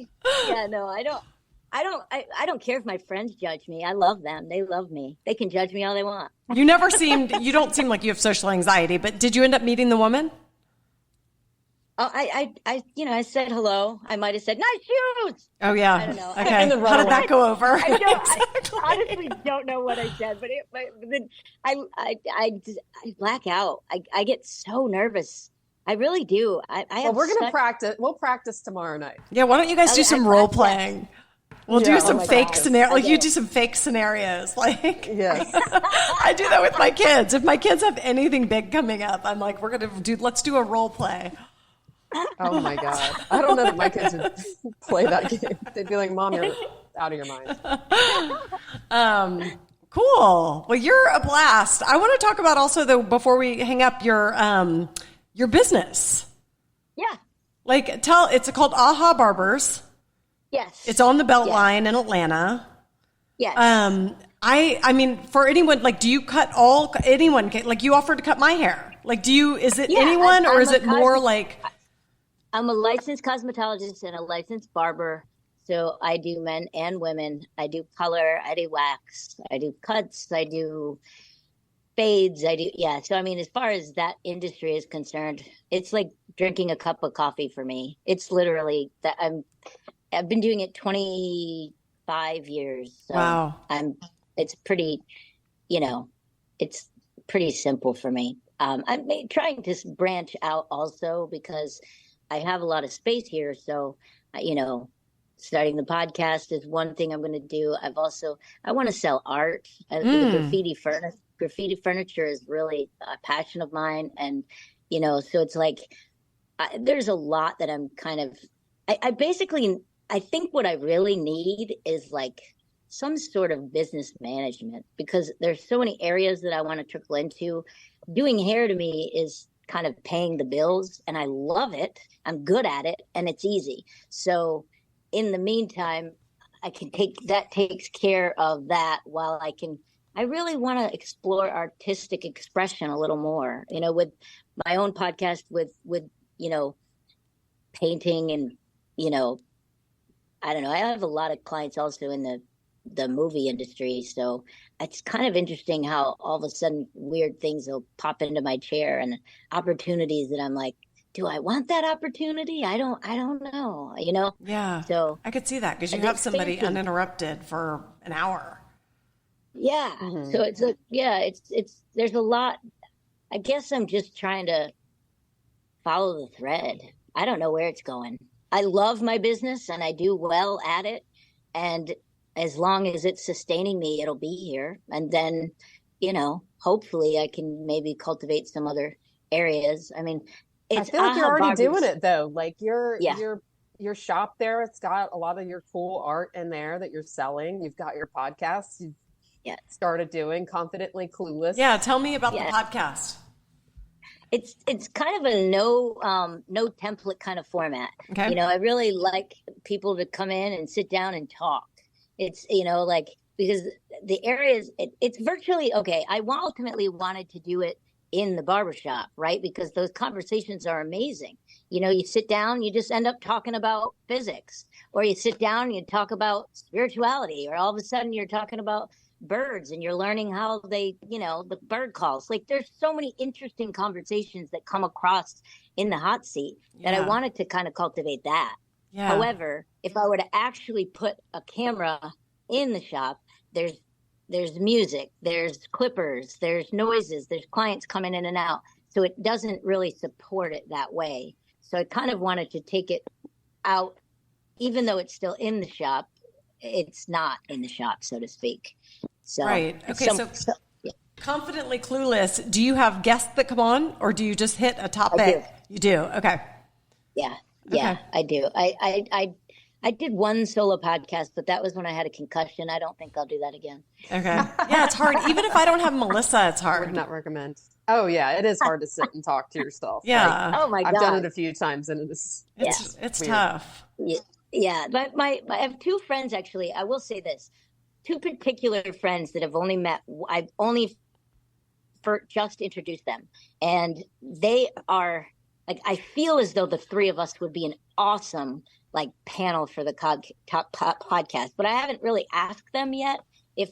Speaker 3: Yeah, no, I don't. I don't care if my friends judge me. I love them. They love me. They can judge me all they want.
Speaker 1: You don't seem like you have social anxiety, but did you end up meeting the woman?
Speaker 3: Oh, I said hello. I might have said, nice shoes.
Speaker 1: Oh, yeah.
Speaker 3: I don't know.
Speaker 1: Okay. How did that go over?
Speaker 3: I honestly don't know what I said, but I black out. I get so nervous. I really do.
Speaker 4: We're going to practice. We'll practice tomorrow night.
Speaker 1: Yeah. Why don't you guys do some role playing? We'll do some fake scenarios. Like you do some fake scenarios. Like,
Speaker 4: yes.
Speaker 1: I do that with my kids. If my kids have anything big coming up, I'm like, let's do a role play.
Speaker 4: Oh my God. I don't know that my kids would play that game. They'd be like, Mom, you're out of your mind.
Speaker 1: Cool. Well, you're a blast. I want to talk about also though, before we hang up, your business.
Speaker 3: Yeah.
Speaker 1: Like it's called Aha Barbers.
Speaker 3: Yes.
Speaker 1: It's on the Beltline in Atlanta.
Speaker 3: Yes.
Speaker 1: I mean, for anyone, like, do you cut anyone, like you offered to cut my hair? Like, is it anyone or is it more like?
Speaker 3: I'm a licensed cosmetologist and a licensed barber. So I do men and women. I do color, I do wax, I do cuts, I do fades, I do, yeah. So, I mean, as far as that industry is concerned, it's like drinking a cup of coffee for me. It's literally that I've been doing it 25 years. So
Speaker 1: wow.
Speaker 3: It's pretty, it's pretty simple for me. I'm trying to branch out also because I have a lot of space here. So, starting the podcast is one thing I'm going to do. I want to sell art. The graffiti furniture is really a passion of mine. And, so it's like, there's a lot that I'm kind of, I think what I really need is like some sort of business management because there's so many areas that I want to trickle into. Doing hair to me is kind of paying the bills and I love it. I'm good at it and it's easy. So in the meantime, takes care of that while I really want to explore artistic expression a little more, with my own podcast with painting and, I don't know. I have a lot of clients also in the movie industry. So it's kind of interesting how all of a sudden weird things will pop into my chair and opportunities that I'm like, do I want that opportunity? I don't know,
Speaker 1: Yeah.
Speaker 3: So
Speaker 1: I could see that because you have somebody uninterrupted for an hour.
Speaker 3: Yeah. Mm-hmm. So it's there's a lot. I guess I'm just trying to follow the thread. I don't know where it's going. I love my business and I do well at it. And as long as it's sustaining me, it'll be here. And then, hopefully I can maybe cultivate some other areas. I mean,
Speaker 4: I feel like you're already doing it though. Like your shop there, it's got a lot of your cool art in there that you're selling. You've got your podcast. You've started doing Confidently Clueless.
Speaker 1: Yeah. Tell me about the podcast.
Speaker 3: It's kind of a no template kind of format.
Speaker 1: Okay.
Speaker 3: I really like people to come in and sit down and talk. It's, because the areas, it's virtually, okay, I ultimately wanted to do it in the barbershop, right? Because those conversations are amazing. You sit down, you just end up talking about physics, or you sit down and you talk about spirituality, or all of a sudden you're talking about birds and you're learning how they, the bird calls. Like there's so many interesting conversations that come across in the hot seat that I wanted to kind of cultivate that. Yeah. However, if I were to actually put a camera in the shop, there's music, there's clippers, there's noises, there's clients coming in and out. So it doesn't really support it that way. So I kind of wanted to take it out, even though it's still in the shop, it's not in the shop, so to speak. So,
Speaker 1: right. Okay. So Confidently Clueless, do you have guests that come on or do you just hit a topic?
Speaker 3: I do.
Speaker 1: You do. Okay.
Speaker 3: Yeah. Yeah, okay. I do. I did one solo podcast, but that was when I had a concussion. I don't think I'll do that again.
Speaker 1: Okay. Yeah, it's hard. Even if I don't have Melissa, it's hard.
Speaker 4: I would not recommend. Oh, yeah. It is hard to sit and talk to yourself.
Speaker 1: Yeah.
Speaker 3: Like, oh, my God.
Speaker 4: I've done it a few times, and it's
Speaker 1: tough.
Speaker 3: Yeah. But I have two friends, actually. I will say this. Two particular friends that I've only met. I've only just introduced them. And they are, like, I feel as though the three of us would be an awesome panel for the podcast, but I haven't really asked them yet. If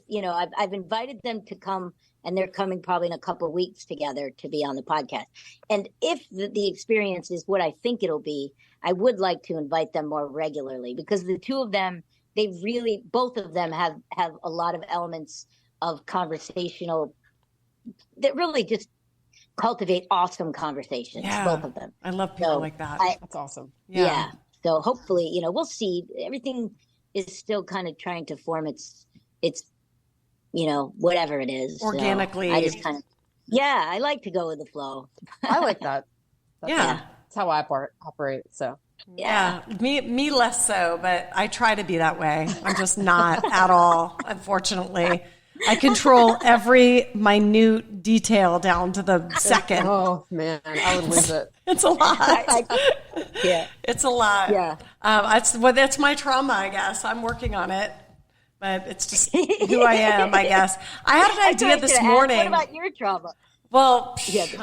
Speaker 3: I've invited them to come, and they're coming probably in a couple of weeks together to be on the podcast. And if the experience is what I think it'll be, I would like to invite them more regularly because the two of them, both of them have a lot of elements of conversational that really just cultivate awesome conversations. Yeah. Both of them.
Speaker 1: I love people like that.
Speaker 4: That's awesome.
Speaker 3: Yeah. So hopefully, we'll see. Everything is still kind of trying to form its whatever it is.
Speaker 1: Organically.
Speaker 3: So I just I like to go with the flow.
Speaker 4: I like that. That's how I operate. So
Speaker 1: yeah. Me less so, but I try to be that way. I'm just not at all, unfortunately. I control every minute detail down to the second.
Speaker 4: Oh man, I would lose it.
Speaker 1: It's a lot. It's a lot.
Speaker 3: Yeah.
Speaker 1: That's my trauma, I guess. I'm working on it, but it's just who I am, I guess. I had an idea this morning.
Speaker 3: What about your trauma?
Speaker 1: Well,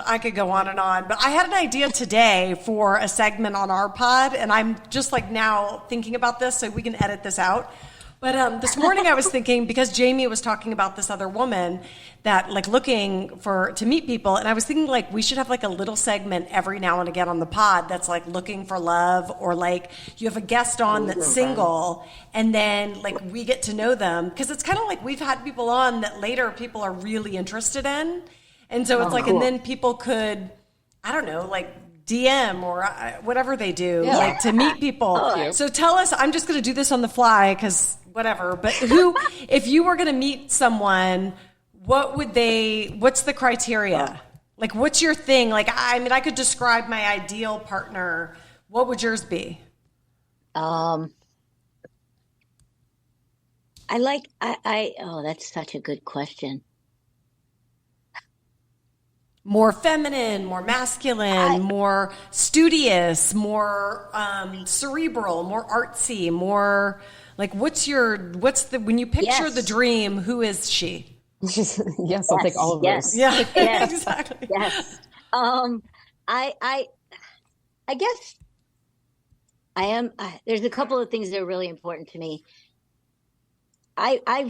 Speaker 1: I could go on and on, but I had an idea today for a segment on our pod, and I'm just like now thinking about this, so we can edit this out. But this morning I was thinking, because Jamie was talking about this other woman that like looking to meet people, and I was thinking like we should have like a little segment every now and again on the pod that's like looking for love, or like you have a guest on that's single, and then like we get to know them, because it's kind of like we've had people on that later people are really interested in, and so it's like, cool. And then people could, I don't know, like DM or whatever they do, like to meet people. So tell us, I'm just going to do this on the fly because whatever, but if you were going to meet someone, what's the criteria? Like, what's your thing? Like, I mean, I could describe my ideal partner. What would yours be?
Speaker 3: Oh, that's such a good question.
Speaker 1: More feminine, more masculine, more studious, more cerebral, more artsy, more like when you picture the dream, who is she?
Speaker 4: Yes, I'll take all of those.
Speaker 1: Yeah,
Speaker 3: yes,
Speaker 1: exactly.
Speaker 3: Yes. I guess I am. There's a couple of things that are really important to me. I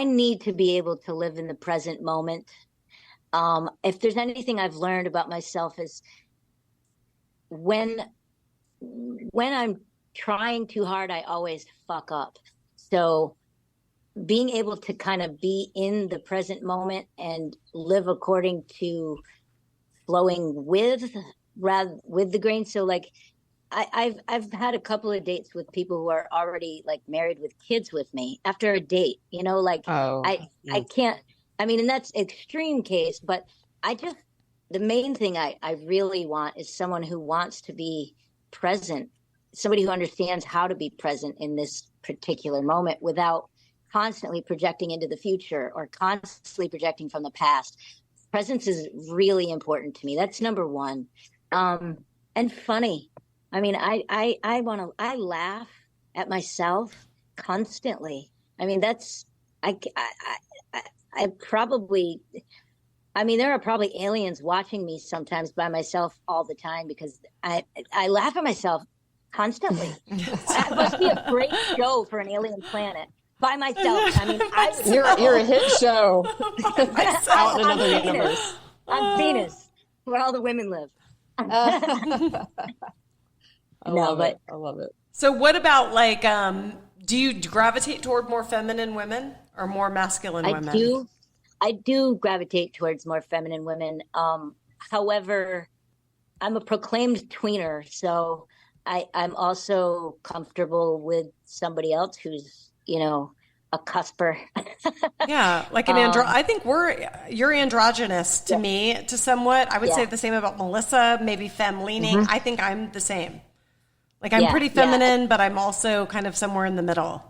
Speaker 3: need to be able to live in the present moment. If there's anything I've learned about myself is when I'm trying too hard, I always fuck up. So being able to kind of be in the present moment and live according to flowing with the grain. So like I've had a couple of dates with people who are already like married with kids with me after a date, I can't, I mean, and that's extreme case, but the main thing I really want is someone who wants to be present, somebody who understands how to be present in this particular moment without constantly projecting into the future or constantly projecting from the past. Presence is really important to me. That's number one. And funny. I mean, I laugh at myself constantly. I mean, there are probably aliens watching me sometimes by myself all the time because I laugh at myself constantly. That must be a great show for an alien planet. By myself. I mean,
Speaker 4: you're a hit show. Out in another
Speaker 3: Venus.
Speaker 4: universe.
Speaker 3: On Venus, where all the women live.
Speaker 4: I love it.
Speaker 1: So what about like, do you gravitate toward more feminine women or more masculine women?
Speaker 3: I do gravitate towards more feminine women. However, I'm a proclaimed tweener, so I'm also comfortable with somebody else who's, a cusper.
Speaker 1: Yeah, like an I think you're androgynous to me, to somewhat. I would say the same about Melissa, maybe femme-leaning. Mm-hmm. I think I'm the same. Like I'm pretty feminine, but I'm also kind of somewhere in the middle.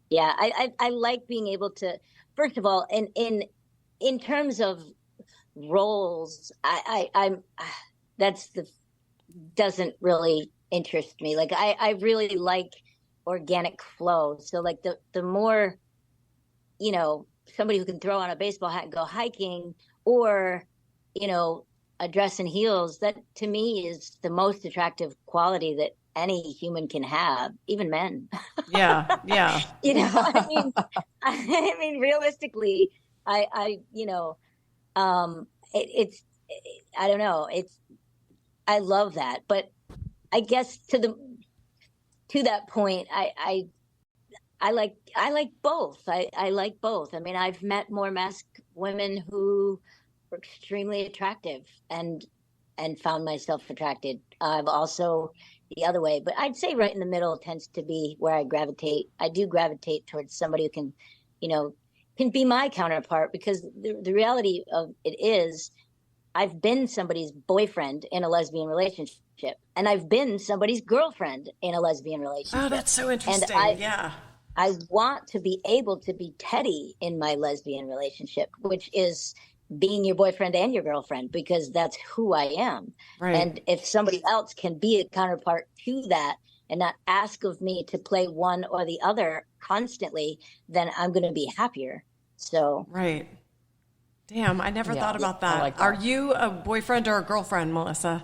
Speaker 3: Yeah, I like being able to, first of all, in terms of roles, I'm doesn't really interest me. Like I really like organic flow. So like the more, somebody who can throw on a baseball hat and go hiking, or, a dress and heels, that to me is the most attractive quality that any human can have, even men.
Speaker 1: Yeah.
Speaker 3: I mean, realistically, I don't know. I love that, but I guess to that point, I like both. I like both. I mean, I've met more women who were extremely attractive and found myself attracted. I've also the other way, but I'd say right in the middle tends to be where I gravitate. I do gravitate towards somebody who can, can be my counterpart, because the reality of it is I've been somebody's boyfriend in a lesbian relationship, and I've been somebody's girlfriend in a lesbian relationship.
Speaker 1: Oh, that's so interesting.
Speaker 3: And I want to be able to be Teddi in my lesbian relationship, which is being your boyfriend and your girlfriend, because that's who I am.
Speaker 1: Right.
Speaker 3: And if somebody else can be a counterpart to that and not ask of me to play one or the other constantly, then I'm going to be happier. So,
Speaker 1: right. Damn, I never thought about that.
Speaker 4: Like that.
Speaker 1: Are you a boyfriend or a girlfriend, Melissa?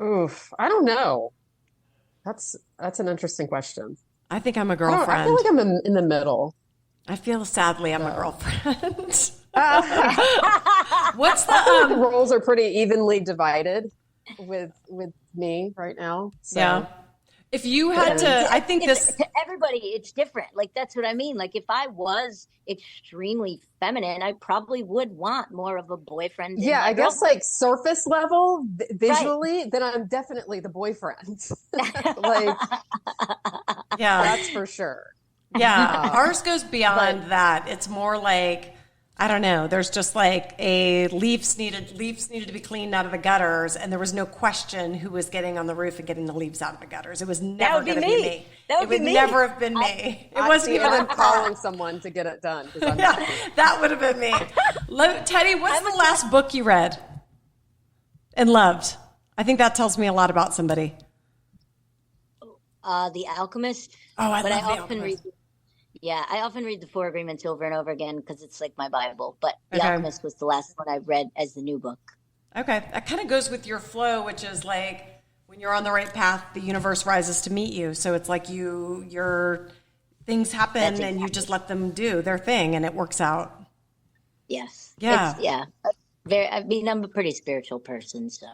Speaker 4: Oof, I don't know. That's an interesting question.
Speaker 1: I think I'm a
Speaker 4: I
Speaker 1: girlfriend.
Speaker 4: feel like I'm in the middle.
Speaker 1: I feel sadly I'm a girlfriend. What's
Speaker 4: I feel like the
Speaker 1: the
Speaker 4: roles are pretty evenly divided with me right now. So.
Speaker 1: yeah. If you had to, I think this
Speaker 3: to everybody, it's different. Like, that's what I mean. Like, if I was extremely feminine, I probably would want more of a boyfriend.
Speaker 4: Yeah, I guess like surface level visually,
Speaker 3: Right.
Speaker 4: then I'm definitely the boyfriend. Like,
Speaker 1: yeah.
Speaker 4: that's for sure.
Speaker 1: Yeah, ours goes beyond that. It's more like, I don't know. There's just like leaves needed to be cleaned out of the gutters, and there was no question who was getting on the roof and getting the leaves out of the gutters. It was never going to be me.
Speaker 3: That would be me.
Speaker 1: Never have been me. It wasn't even.
Speaker 4: I'm calling someone to get it done.
Speaker 1: Yeah, that would have been me. Teddy, what's the last book you read and loved? I think that tells me a lot about somebody.
Speaker 3: The Alchemist.
Speaker 1: Oh, I
Speaker 3: but
Speaker 1: love
Speaker 3: I
Speaker 1: The
Speaker 3: often
Speaker 1: Alchemist.
Speaker 3: read. Yeah, I often read the Four Agreements over and over again because it's like my Bible. But The
Speaker 1: Okay.
Speaker 3: Alchemist was the last one I read as the new book.
Speaker 1: Okay, that kind of goes with your flow, which is like when you're on the right path, the universe rises to meet you. So it's like your things happen
Speaker 3: That's
Speaker 1: and you
Speaker 3: exactly.
Speaker 1: just let them do their thing and it works out.
Speaker 3: Yes.
Speaker 1: Yeah.
Speaker 3: Yeah. I'm a pretty spiritual person, so.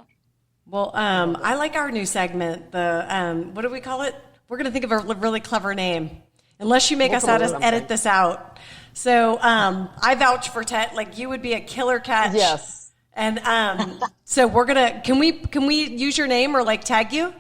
Speaker 1: Well, I like our new segment. The what do we call it? We're going to think of a really clever name, unless you make us edit this out. So I vouch for Ted. Like, you would be a killer catch.
Speaker 4: Yes.
Speaker 1: And so we're gonna. Can we use your name or like tag you?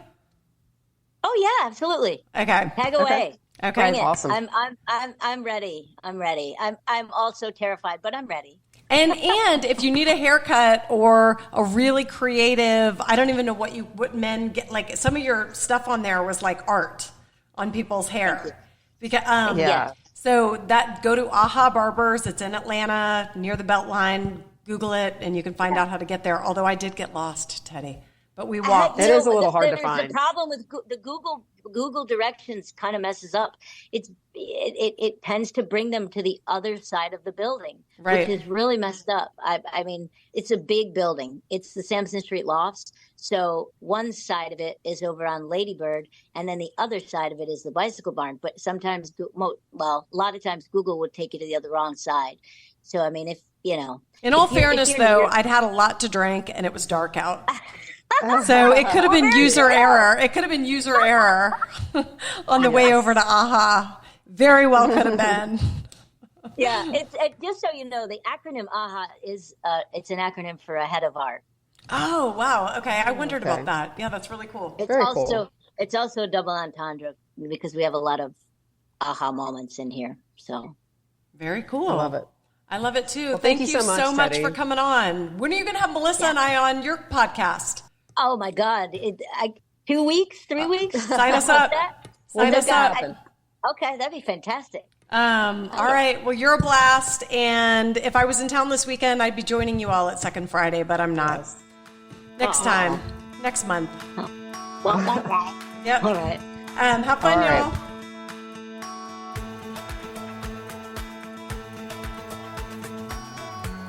Speaker 3: Oh yeah, absolutely.
Speaker 1: Okay.
Speaker 3: Tag away.
Speaker 1: Okay.
Speaker 3: Bring it.
Speaker 4: Awesome.
Speaker 3: I'm ready. I'm ready. I'm also terrified, but I'm ready.
Speaker 1: And if you need a haircut or a really creative, I don't even know what men get. Like, some of your stuff on there was like art on people's hair. Because
Speaker 4: Yeah.
Speaker 1: So go to Aha Barbers. It's in Atlanta near the Beltline. Google it and you can find out how to get there. Although I did get lost, Teddy, but we walked.
Speaker 4: It is a little hard to find.
Speaker 3: The problem with the Google directions kind of messes up. It tends to bring them to the other side of the building,
Speaker 1: Right.
Speaker 3: which is really messed up. I mean, it's a big building. It's the Sampson Street Lofts. So one side of it is over on Lady Bird, and then the other side of it is the Bicycle Barn. But sometimes, a lot of times Google would take you to the other wrong side. So, I mean,
Speaker 1: In all fairness, though, I'd had a lot to drink and it was dark out. So it could have been user error. It could have been user error on the way over to AHA. Very well could have been.
Speaker 3: Yeah, it's just so you know, the acronym AHA is it's an acronym for Ahead of Art.
Speaker 1: Oh, wow. Okay. I wondered about that. Yeah, that's really cool.
Speaker 3: It's also a double entendre because we have a lot of aha moments in here. So
Speaker 1: very cool.
Speaker 4: I love it.
Speaker 1: I love it too.
Speaker 4: Well,
Speaker 1: thank you so much
Speaker 4: Teddi.
Speaker 1: for coming on. When are you going to have Melissa and I on your podcast?
Speaker 3: Oh my God. 2 weeks, 3 weeks?
Speaker 1: Sign us up. Sign us up.
Speaker 3: Okay, that'd be fantastic.
Speaker 1: All right. Well, you're a blast. And if I was in town this weekend, I'd be joining you all at Second Friday, but I'm not.
Speaker 4: Yes.
Speaker 1: Next time. Next month.
Speaker 3: Well, okay.
Speaker 1: Yep.
Speaker 3: All right.
Speaker 1: Have fun,
Speaker 4: All right.
Speaker 1: y'all.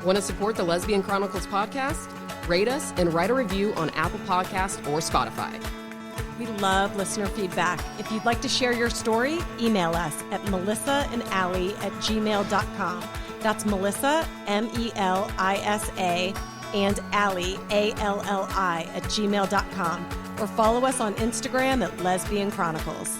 Speaker 2: Want to support the Lesbian Chronicles podcast? Rate us and write a review on Apple Podcasts or Spotify.
Speaker 1: We love listener feedback. If you'd like to share your story, email us at melissaandallie@gmail.com. That's Melissa, MELISA, and Allie, ALLI, @gmail.com. Or follow us on Instagram at Lesbian Chronicles.